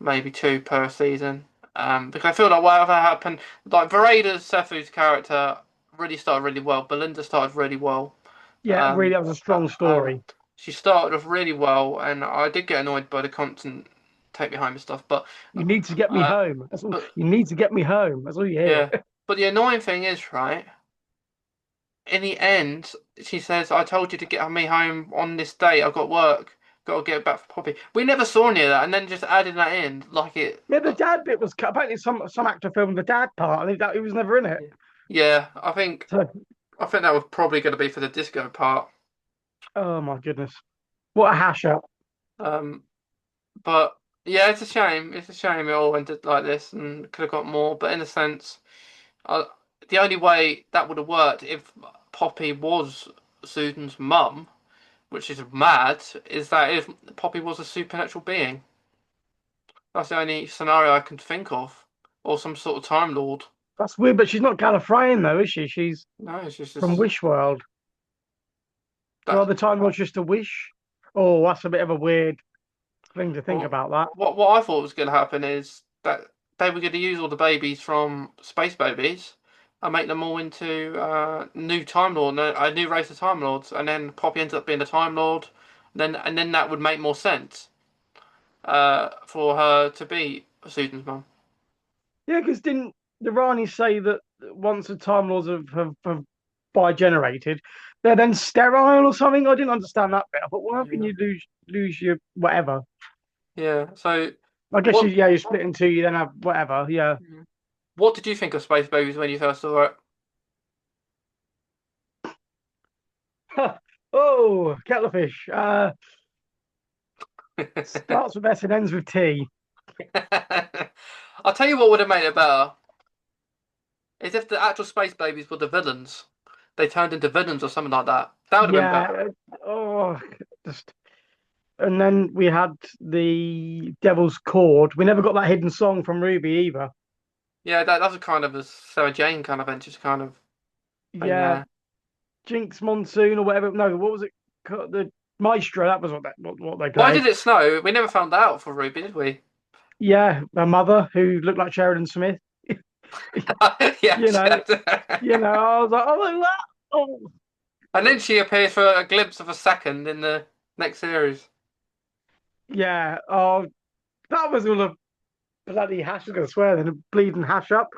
maybe two per season. Because I feel like whatever happened, like Vereda Sefu's character really started really well. Belinda started really well. yeah. Really, Um, that was a uh, strong um, story. she started off really well, and I did get annoyed by the constant take me home and stuff. You need to get me Uh, home. That's all. but You need to get me home. That's all you hear. yeah, but the annoying thing is, right? In the end, she says, "I told you to get me home on this day. I've got work. Got to get back for Poppy." We never saw any of that, and then just added that in, like it. Yeah, the dad bit was cut. Apparently, some actor filmed the dad part, and he was never in it. Yeah, I think that was probably going to be for the disco part. Oh my goodness, what a hash up! Um, but yeah, it's a shame. It's a shame it all ended like this, and could have got more. But in a sense, uh, the only way that would have worked if Poppy was Susan's mum, which is mad, is that if Poppy was a supernatural being. That's the only scenario I can think of, or some sort of Time Lord. That's weird, but she's not Gallifreyan though, is she? She's No, it's from just Wish World. So that. the time was just a wish. Oh, that's a bit of a weird thing to think Well, about. That. what I thought was going to happen is that they were going to use all the babies from Space Babies and make them all into new Time Lord, a new race of Time Lords, and then Poppy ends up being a Time Lord. And then that would make more sense for her to be Susan's mum. Yeah, because didn't the Rani say that once the Time Lords have bi-generated, they're then sterile or something? I didn't understand that bit. I thought, well, how can Yeah. you lose your whatever? Yeah. So I guess what you split in two, you then have whatever. Yeah. what did you think of Space Babies when you first saw Oh, kettlefish. it? Starts with S and ends with T. I'll tell you what would have made it better is if the actual space babies were the villains. They turned into villains or something like that. That would have been better. Yeah. Oh, just and then we had the Devil's Chord. We never got that hidden song from Ruby either. Yeah, that was kind of a Sarah Jane kind of just kind of thing Yeah, there. Jinx Monsoon or whatever. No, what was it? The Maestro. That was what they Why played. did it snow? We never found that out for Ruby, did we? Yeah, my mother who looked like Sheridan Smith. you Yes, know, yes. I was like, oh, look at that. Oh, And then she appears for a glimpse of a second in the next series. yeah. Oh, that was all a bloody hash. I was gonna swear then a bleeding hash up.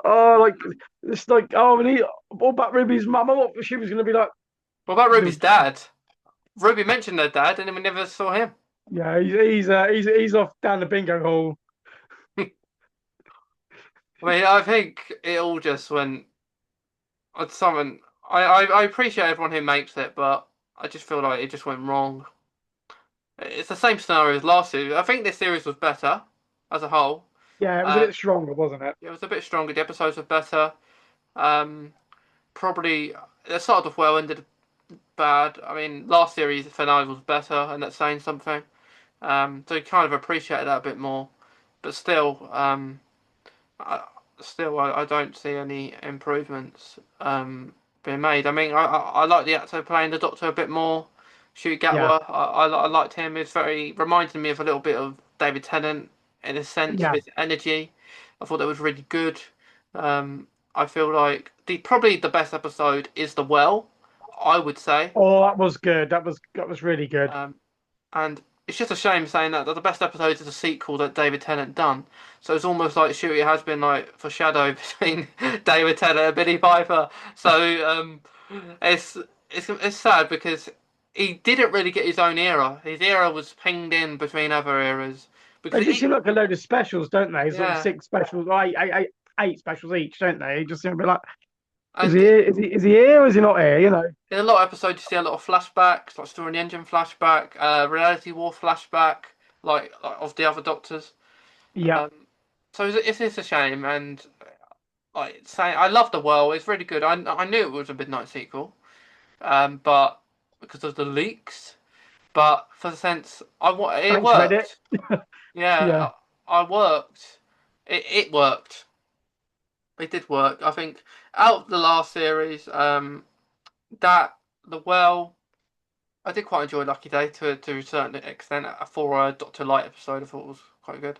Oh, like it's like oh, and what about Ruby's mama? What she was gonna be like? What about The, Ruby's dad? Ruby mentioned her dad, and then we never saw him. yeah, he's off down the bingo hall. I mean, I think it all just went. Something. I appreciate everyone who makes it, but I just feel like it just went wrong. It's the same scenario as last series. I think this series was better as a whole. Yeah, it was a Uh, bit stronger, wasn't it? it was a bit stronger. The episodes were better. Um, probably it started off well, ended bad. I mean, last series the finale was better, and that's saying something. So you kind of appreciate that a bit more, but still, I, I don't see any improvements being made. I mean, I like the actor playing the Doctor a bit more. Shuti Yeah, Gatwa, I liked him. It's very reminded me of a little bit of David Tennant in a sense of yeah. his energy. I thought that was really good. I feel like probably the best episode is the Well. I would say. Oh, that was good. That was really good. Um, and it's just a shame saying that the best episode is a sequel that David Tennant done. So it's almost like Shooty has been like foreshadowed between David Tennant and Billy Piper. So it's sad because he didn't really get his own era. His era was pinged in between other eras They because just seem like a load of specials, don't they? Sort of yeah. six specials. 8 specials each, don't they? You just seem to be like, is he And here? Is he here or is he not here? You know? in a lot of episodes, you see a lot of flashbacks, like Story in the Engine flashback, Reality War flashback, like of the other Doctors. Yeah. Um, so it's a shame, and like saying I love the world, it's really good. I knew it was a Midnight sequel, but because of the leaks, but for the sense it Thanks, Reddit. worked. Yeah, Yeah. I worked. It worked. It did work. I think out of the last series, that the well. I did quite enjoy Lucky Day to a certain extent. For a Doctor Light episode, I thought it was quite good.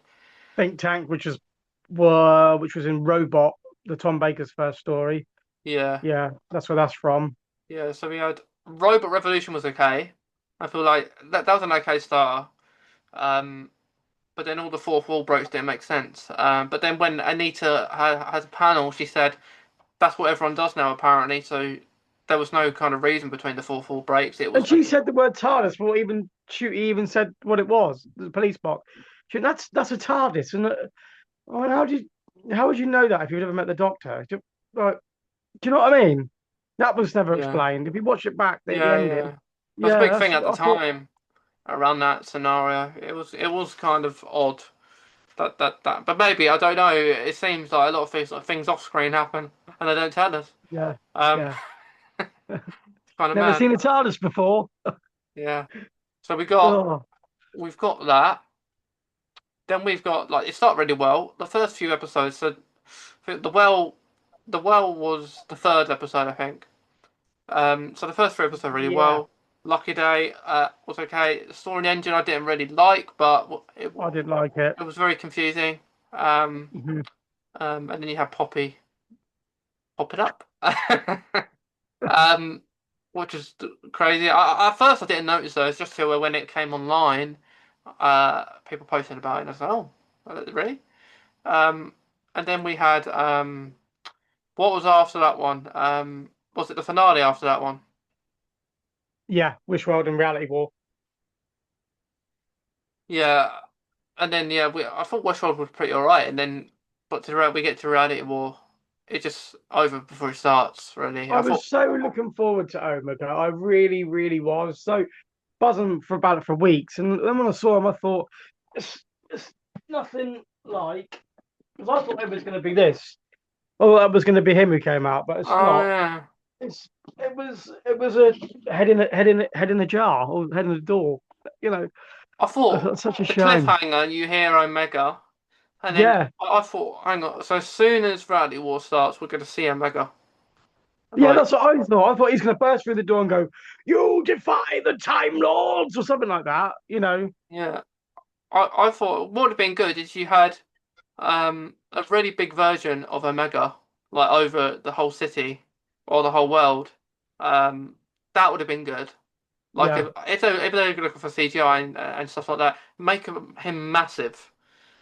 Think Tank, which was in Robot, the Tom Baker's first story. Yeah, Yeah, that's where that's from. yeah. So we had Robot Revolution was okay. I feel like that was an okay starter. Um, but then all the fourth wall breaks didn't make sense. But then when Anita had a panel, she said that's what everyone does now apparently. So there was no kind of reason between the fourth wall breaks. It And was she said the word TARDIS before even she even said what it was, the police box. That's a TARDIS. And I mean, how would you know that if you've never met the Doctor? Like, do you know what I mean? That was never yeah, explained. If you watch it back, the yeah, ending, yeah. It was a yeah, big that's thing at the I thought, time around that scenario. It was kind of odd. That. But maybe I don't know. It seems like a lot of things off screen happen and they don't tell us. yeah, Um, yeah. it's kind of Never mad. seen a TARDIS before. Yeah. So we've got that. Then we've got like it started really well. The first few episodes. So the well was the third episode, I think. So the first three episodes really Yeah, well. Lucky Day was okay. Story and Engine I didn't really like, but I didn't like it. it was very confusing. Um, Mhm. and then you have Poppy pop it up. um, which is crazy. At first, I didn't notice those, just till when it came online, people posted about it, and I was like, "Oh, really?" Um, and then we had what was after that one? Was it the finale after that one? Yeah, Wish World and Reality War. Yeah, and then yeah, I thought Westworld was pretty alright, and then we get to Reality War, it just over before it starts. Really, I I thought, was so looking forward to Omega. I really, really was. So buzzing for about it for weeks. And then when I saw him, I thought, it's nothing like. Because I thought it was going to be this. Oh, that was going to be him who came out, but it's oh not. yeah, It was a head in the jar or head in the door. You know, I thought that's such a the shame. cliffhanger. You hear Omega. And then Yeah, I thought, hang on. So as soon as Reality War starts, we're going to see Omega. yeah, Like, that's what I thought. I thought he's going to burst through the door and go, "You defy the Time Lords" or something like that. You know. yeah. I thought what would have been good is you had a really big version of Omega, like over the whole city or the whole world. Um, that would have been good. Like Yeah. if they're looking for CGI and stuff like that, make him massive,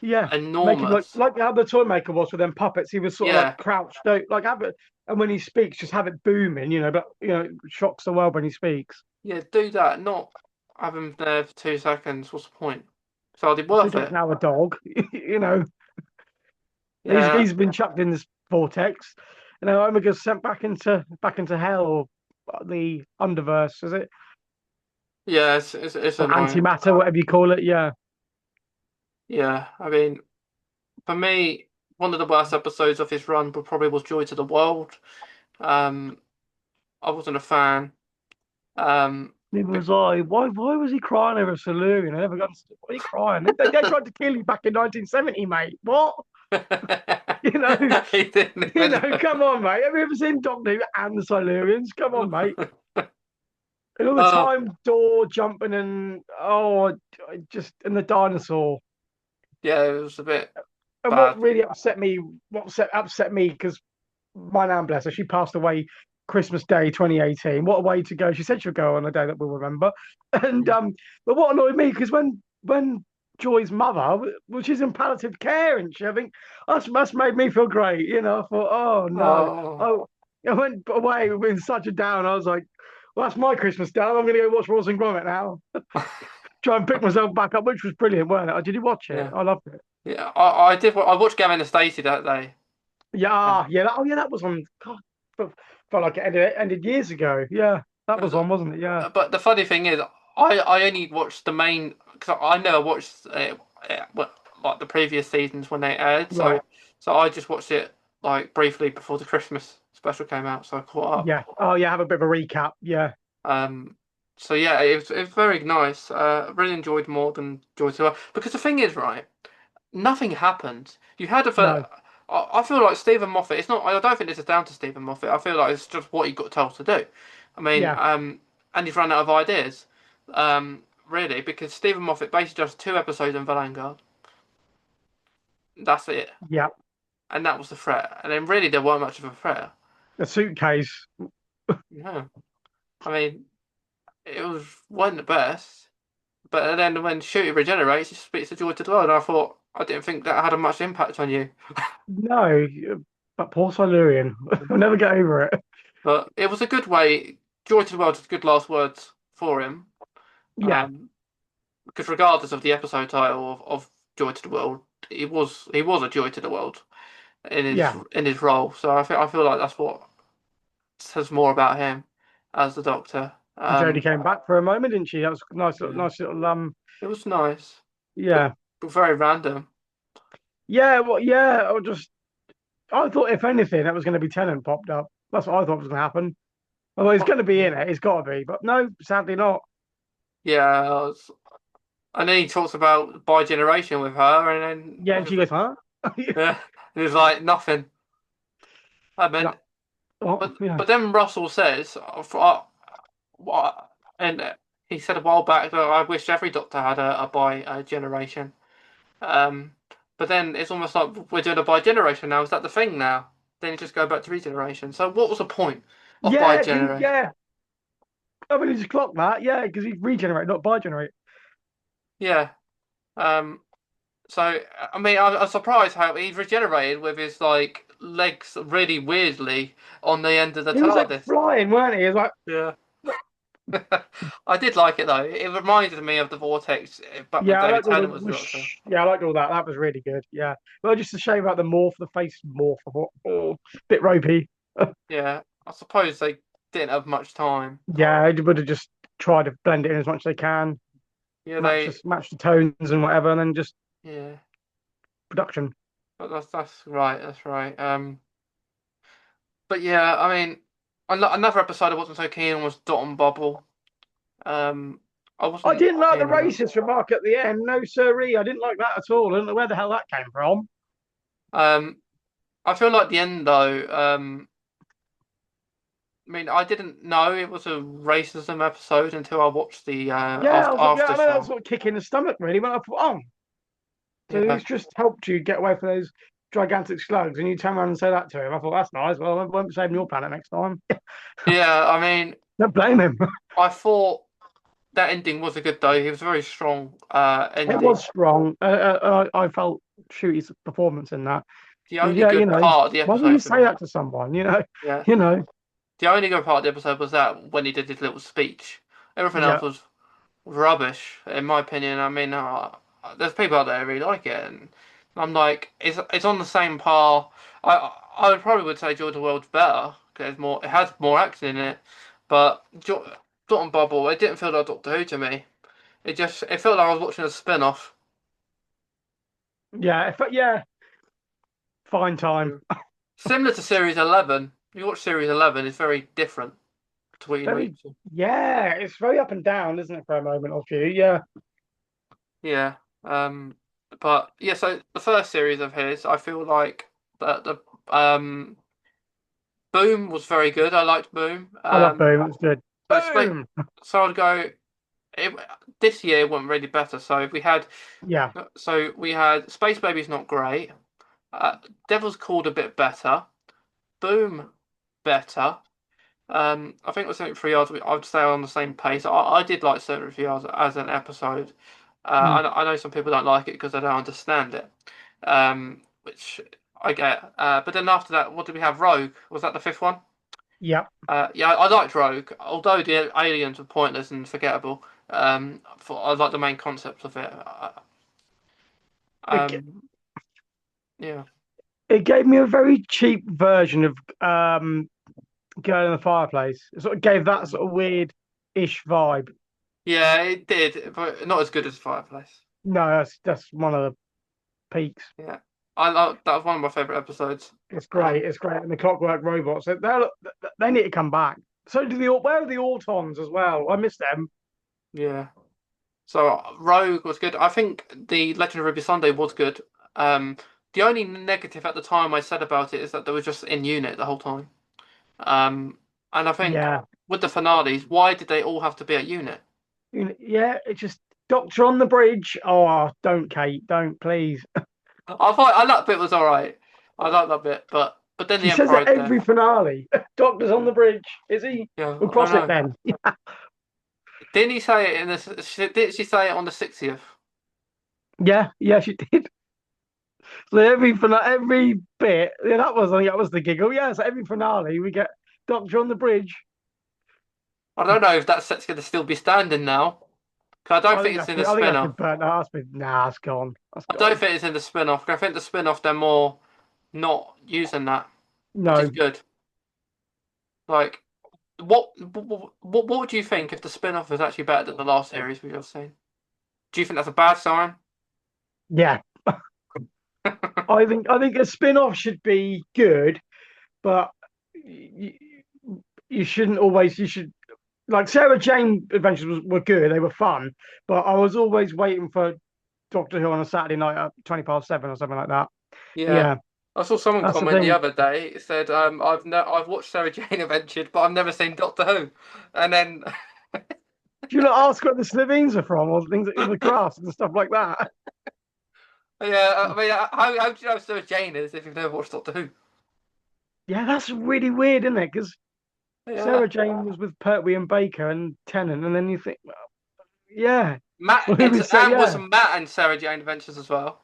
Yeah, make him like enormous. like how the toy maker was with them puppets. He was sort of like Yeah, crouched out, like have it, and when he speaks, just have it booming, but it shocks the world when he speaks. yeah. Do that. Not have him there for 2 seconds. What's the point? It's hardly So he worth does it. now a dog, he's Yeah, he's been chucked in this vortex, Omega's sent back into hell or the underverse, is it, yeah. It's or annoying. antimatter, whatever you call it? Yeah, Yeah, I mean, for me, one of the worst episodes of his run probably was Joy to the World. Um, I wasn't a fan. Um, neither but was I. Why was he crying over a Silurian? I never got. Why are you crying? They tried to kill you back in 1970, mate. What? You know. he didn't even Come on, mate. Have you ever seen Doctor Who and the Silurians? Come on, mate. know. And all the Oh, time door jumping and just and the dinosaur. yeah, it was a bit And what bad. really upset me because my nan, bless her, she passed away Christmas Day 2018. What a way to go! She said she'll go on a day that we'll remember. And but what annoyed me because when Joy's mother, which is in palliative care, and she, I think that's made me feel great. I thought, oh no, Oh, oh, I went away with such a down. I was like, well, that's my Christmas down. I'm going to go watch Ross and Gromit now. Try and pick myself back up, which was brilliant, weren't it? Did you watch it? yeah, I loved it. yeah. I did. I watched Gavin and Stacey that day. Yeah, Um, yeah. Oh, yeah. That was on. God, felt like it ended years ago. Yeah, that it was, was on, wasn't it? Yeah, but the funny thing is, I only watched the main because I never watched like the previous seasons when they aired. right. So I just watched it like briefly before the Christmas special came out. So I caught up. Yeah. Oh, yeah. Have a bit of a recap. Yeah. Um, so yeah, it was very nice. Really enjoyed more than Joy to Well because the thing is, right, nothing happened. You had a No. I feel like Stephen Moffat. It's not. I don't think this is down to Stephen Moffat. I feel like it's just what he got told to do. I mean, Yeah. and he's run out of ideas. Really, because Stephen Moffat basically does 2 episodes in Valangard. That's it, Yeah. and that was the threat. And then really, there weren't much of a threat. A suitcase. Yeah, I mean, it was wasn't the best. But then when Shooty regenerates, he speaks to Joy to the World. And I thought I didn't think that had a much impact on you. No. But poor Silurian. I'll never get over it. But it was a good way. Joy to the World was good last words for him. Yeah. Um, because regardless of the episode title of Joy to the World, he was a Joy to the World Yeah. in his role. So I feel like that's what says more about him as the Doctor. And Jodie came back for a moment, didn't she? That was Yeah, nice little. it was nice, but, Yeah. but very random. Yeah. Well, yeah. I thought if anything, that was going to be Tennant popped up. That's what I thought was going to happen. Although he's going to be in it, it's got to be. But no, sadly not. Yeah, and then he talks about bi generation with her, and Yeah. then And she goes, huh? She's yeah, it was like nothing. I mean, like, what? but Yeah. but then Russell says, what, and he said a while back that I wish every Doctor had a bi generation. Um, but then it's almost like we're doing a bi generation now. Is that the thing now? Then you just go back to regeneration. So what was the point of bi Yeah. generation? Yeah. I mean, he's clocked that. Yeah, because he regenerate, not bi-generate. Yeah. Um. So I mean, I'm surprised how he regenerated with his like legs really weirdly on the end of the He was like TARDIS. flying, weren't he? He was like, Yeah. I did like it though. It reminded me of the Vortex back when yeah, I David liked all the Tennant was the Doctor. whoosh. Yeah, I liked all that. That was really good. Yeah. Well, just a shame about the morph, the face morph. I thought, oh, bit ropey. Yeah, I suppose they didn't have much time. Yeah, I would have just tried to blend it in as much as they can, Yeah, they. match the tones and whatever, and then just Yeah, production. that's right. That's right. But yeah, I mean, another episode I wasn't so keen on was Dot and Bubble. Um, I I wasn't didn't like the keen on that. racist remark at the end. No, sirree. I didn't like that at all. I don't know where the hell that came from. Um, I feel like the end though. I mean, I didn't know it was a racism episode until I watched the Yeah, I was like, yeah, after I know that show. sort of kick in the stomach, really. When I thought, oh, so Yeah, he's just helped you get away from those gigantic slugs, and you turn around and say that to him. I thought that's nice. Well, I won't be saving your planet next time. yeah. I mean, Don't blame him. I thought that ending was a good though. It was a very strong It ending. was strong. I felt Shooty's performance in that. The only Yeah, good part of the why would you episode for say me. that to someone? You know, Yeah. you know. The only good part of the episode was that when he did his little speech. Everything else Yeah, was rubbish, in my opinion. I mean, there's people out there who really like it, and I'm like, it's on the same par. I would probably would say Georgia World's better because it has more action in it, but Dot and Bubble, it didn't feel like Doctor Who to me. It felt like I was watching a spin-off. yeah. Fine time. Yeah. Similar to Series 11. You watch Series 11, it's very different between Very, weeks. yeah. It's very up and down, isn't it, for a moment or two? Yeah. Yeah. But yeah, so the first series of his, I feel like the Boom was very good. I liked Boom. I love Boom. It was good. So it's like Boom. so I'd go. It, this year went really better. Yeah. So we had Space Baby's not great. Devil's Called a bit better. Boom, better. I think with 73 yards, I would stay on the same pace. I did like 73 yards as an episode. Mm. I know some people don't like it because they don't understand it, which I get. But then after that, what did we have? Rogue. Was that the fifth one? Yeah. Yeah, I liked Rogue, although the aliens were pointless and forgettable. I like the main concept of it. It, Um, yeah, it gave me a very cheap version of Girl in the Fireplace. It sort of gave that sort of weird-ish vibe. Yeah, it did, but not as good as Fireplace. No, that's one of the peaks. Yeah, I love that was one of my favorite episodes. It's great. Um, It's great. And the Clockwork Robots, they need to come back. So do the where are the Autons as well? I miss them. yeah. So Rogue was good. I think the Legend of Ruby Sunday was good. Um, the only negative at the time I said about it is that they were just in unit the whole time. And I think Yeah, with the finales, why did they all have to be at unit? yeah. It's just Doctor on the bridge. Oh, don't, Kate, don't, please. I that bit was all right. I like that bit, but then She the says Emperor it is there. every finale. Doctor's on the bridge. Is he? Yeah, We'll I cross it know. then. Didn't he say it in the? Didn't she say it on the 60th? Yeah, yeah, she did. So every bit, yeah, I think that was the giggle. Yeah, so every finale we get Doctor on the bridge. I don't know if that set's going to still be standing now. 'Cause I don't think it's in the I think that's been spin-off. burnt. No, that's been nah, it's gone. That's I don't gone. think it's in the spin-off. I think the spin-off they're more not using that, which is No, good. Like, what would you think if the spin-off was actually better than the last series we just seen? Do you think that's a bad sign? yeah. I think a spin-off should be good, but you, you shouldn't always. You should like Sarah Jane adventures were good. They were fun, but I was always waiting for Doctor Who on a Saturday night at 20 past 7 or something like that. Yeah. Yeah, I saw someone that's the comment the thing. other day. It said, I've watched Sarah Jane Adventures, but I've never seen Doctor Who." And then, Do you not ask where the Slovene are from or things in the crafts and stuff like that? yeah, I mean, how do you know Sarah Jane is if you've never watched Doctor Who? Yeah, that's really weird, isn't it? Because Yeah. Sarah Jane was with Pertwee and Baker and Tennant, and then you think, well, yeah, Matt well, who would say, was yeah? Matt and Sarah Jane Adventures as well.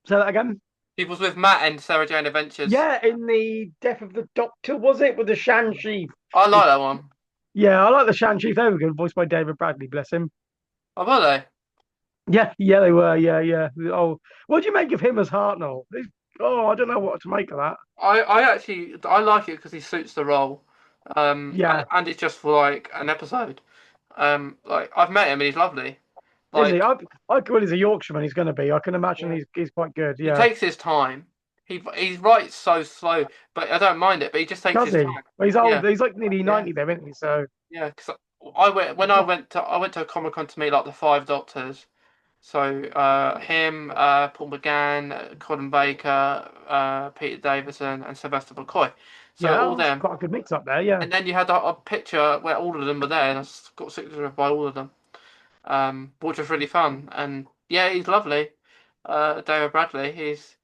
Say that again. He was with Matt and Sarah Jane Adventures. Yeah, in the Death of the Doctor, was it with the Shan Chief? I like that one. Yeah, I like the Shan Chief. They were good, voiced by David Bradley. Bless him. Oh, were they? Yeah, yeah, they were. Yeah, yeah. Oh, what do you make of him as Hartnell? Oh, I don't know what to make of that. I actually I like it because he suits the role. Yeah, And it's just for like an episode. Like I've met him and he's lovely. is he? Like I well, he's a Yorkshireman. He's going to be. I can imagine yeah. he's quite good. He Yeah. takes his time. He writes so slow, but I don't mind it. But he just takes Does his he? time. Well, he's Yeah, old. He's like nearly yeah, 90 then, isn't he? So, yeah. Because I went to a Comic Con to meet like the five Doctors. So him, Paul McGann, Colin Baker, Peter Davison, and Sylvester McCoy. yeah, So that all was them, quite a good mix up there. Yeah. and then you had a picture where all of them were there, and I got signature by all of them, which was really fun. And yeah, he's lovely. David Bradley, he's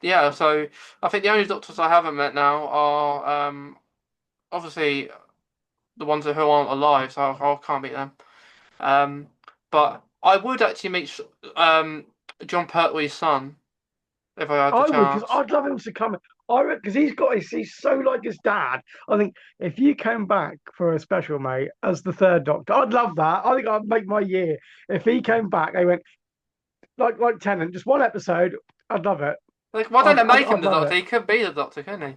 yeah. So I think the only doctors I haven't met now are obviously the ones who aren't alive, so I can't meet them. Um, but I would actually meet John Pertwee's son if I had the I would, because chance. I'd love him to come. Because he's so like his dad. I think if you came back for a special, mate, as the third Doctor, I'd love that. I think I'd make my year if he came back. They went like Tennant, just one episode. I'd love it. Like, why don't they make him I'd the love Doctor? it. He could be the Doctor, couldn't he?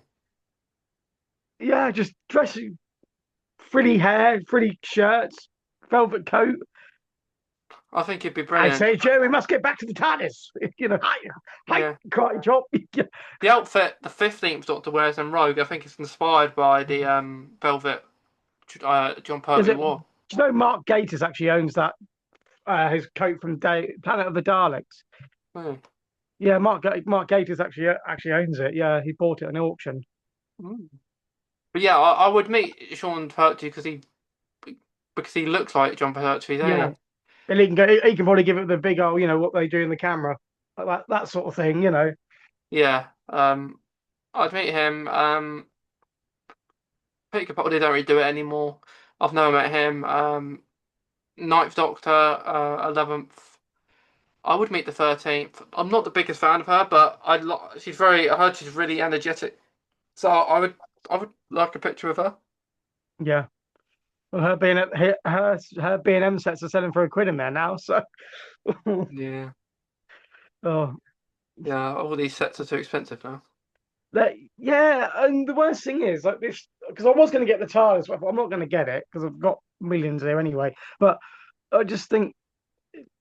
Yeah, just dressing, frilly hair, frilly shirts, velvet coat. I think he'd be I brilliant. say, Joe, we must get back to the TARDIS. Hi, Yeah. karate chop. The outfit the 15th Doctor wears in Rogue, I think it's inspired by the velvet John Is Pertwee it? Do wore. you know Mark Gatiss actually owns that his coat from Planet of the Daleks? Hmm. Yeah, Mark Gatiss actually owns it. Yeah, he bought it at an auction. Mm. But yeah, I would meet Sean Pertwee because he looks like John Pertwee, don't Yeah, he? and he can probably give it the big old, what they do in the camera, like that sort of thing. Yeah. I'd meet him. Peter Capaldi don't really do it anymore. I've never met him. Ninth Doctor, 11th. I would meet the 13th. I'm not the biggest fan of her, but she's very. I heard she's really energetic, so I would like a picture of her. Yeah. Well, her B&M sets are selling for £1 in there now. So, Yeah. oh. Yeah, all these sets are too expensive now. Yeah, and the worst thing is like this because I was going to get the TARDIS, but I'm not going to get it because I've got millions here anyway. But I just think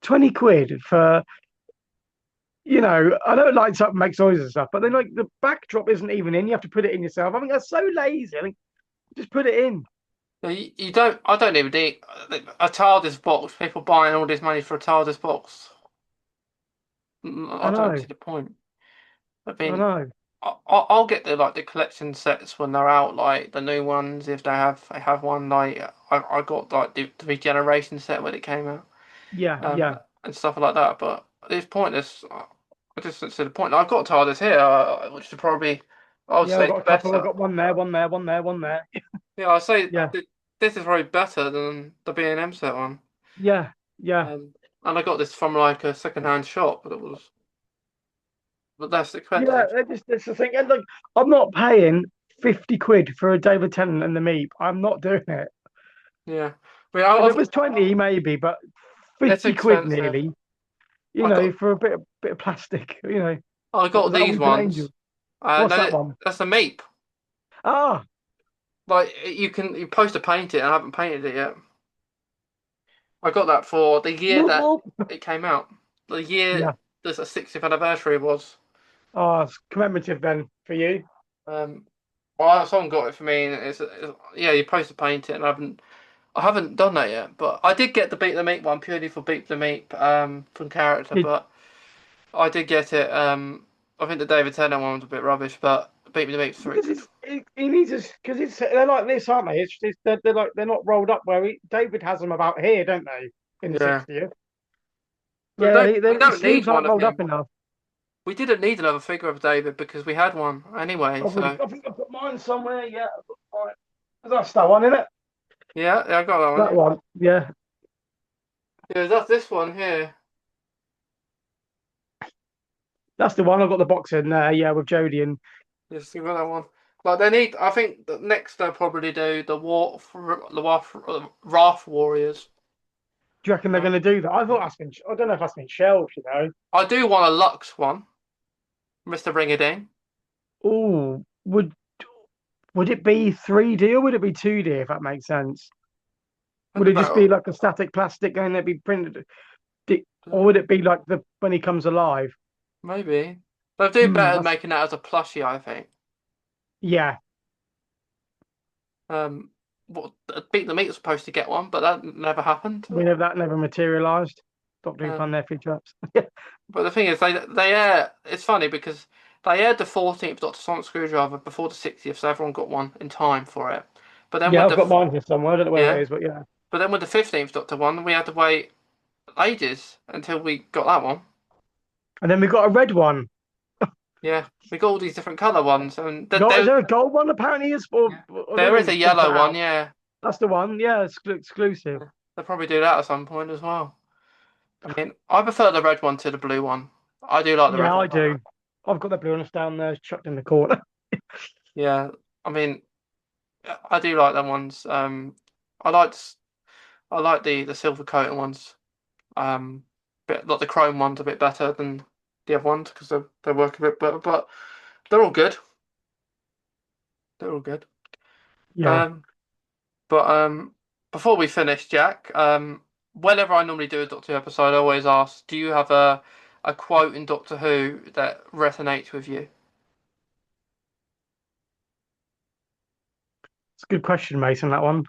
20 quid for I know it lights up and makes noises and stuff, but then like the backdrop isn't even in. You have to put it in yourself. I think that's so lazy. I think just put it in. Yeah, you don't. I don't even need a TARDIS box. People buying all this money for a TARDIS box. I I don't know, see the point. I I mean, know. I'll get the collection sets when they're out, like the new ones if they have one. Like I got like the regeneration set when it came out, Yeah, um, yeah, and stuff like that. But it's pointless. I just don't see the point. I've got TARDIS here, which is probably I would yeah. I've say got a couple. I've better. got one there, one there, one there, one there. Yeah, I'd say Yeah, this is probably better than the B&M set one. yeah, yeah, And I got this from like a second-hand shop, but it was less yeah. expensive. That's the thing. And like, I'm not paying 50 quid for a David Tennant and the Meep. I'm not doing it. Yeah, I mean, If it was 20, maybe, but it's 50 quid expensive. nearly. I got For a bit of plastic. I What got was that these weeping angel? ones. What's No, that one? that's the Meep. Ah, Like you supposed to paint it, and I haven't painted it yet. I got that for the year whoop, that whoop. it came out. The year Yeah. the 60th anniversary was. Oh, it's commemorative then for you. Um, well, someone got it for me, and yeah, you're supposed to paint it, and I haven't done that yet. But I did get the Beat the Meat one purely for Beat the Meat from character, Did but I did get it. I think the David Tennant one was a bit rubbish, but Beat the Meat's very because good. he needs us because it's they're like this, aren't they? They're like they're not rolled up where David has them about here, don't they? In the Yeah, 60th. but Yeah, we he don't need seems like one of rolled up him. enough. We didn't need another figure of David because we had one anyway. So I think I've got mine somewhere. Yeah, I've got mine. That's that one, isn't it? yeah, I got that one. That Yeah, one. Yeah, yeah, that's this one here. that's the one. I've got the box in there. Yeah, with Jodie and. Yes, you got that one. Like they need. I think that next they'll probably do the Wrath Warriors. Do you reckon they're Yeah. going to do that? I don't know if that's been shelved. I do want a Lux one, Mr. Ring a Ding. Oh, would it be 3D or would it be 2D if that makes sense? I Would don't it just be know. like a static plastic going there be printed, or would Uh, it be like the when he comes alive? maybe they'll do better That's making that as a plushie. I think. yeah. Um, what Beat the Meat was supposed to get one, but that never happened. That never materialized. Doctor Who fan Um, their future ups. but the thing is, they air. It's funny because they aired the 14th Doctor Sonic Screwdriver before the 60th, so everyone got one in time for it. But then Yeah, with I've the got mine here somewhere. I don't know where it yeah, is, but yeah. but then with the 15th Doctor one, we had to wait ages until we got that one. And then we got a red one. Yeah, we got all these different color ones, and Is there a gold one? Apparently, is yeah. or they're There going is to a sprint that yellow one. out. Yeah, That's the one. Yeah, it's exclusive. they'll probably do that at some point as well. I mean, I prefer the red one to the blue one. I do like the red Yeah, I one. do. I've got the blue one down there, chucked in the corner. Yeah, I mean, I do like them ones. I like I like the silver coating ones. Bit like the chrome ones a bit better than the other ones because they work a bit better, but they're all good. They're all good. Yeah, Um, but before we finish, Jack, whenever I normally do a Doctor Who episode, I always ask, do you have a quote in Doctor Who that resonates with you? it's a good question, Mason. That one.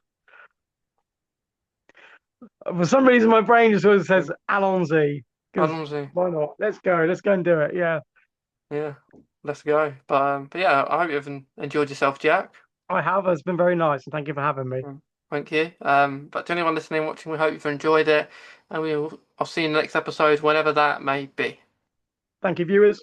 For some reason, my brain just always says Allons-y because Honestly, why not? Let's go. Let's go and do it. Yeah, yeah, let's go. But yeah, I hope you've enjoyed yourself, Jack. I have. It's been very nice, and thank you for having me. Thank you. But to anyone listening, watching, we hope you've enjoyed it, and I'll see you in the next episode, whenever that may be. Thank you, viewers.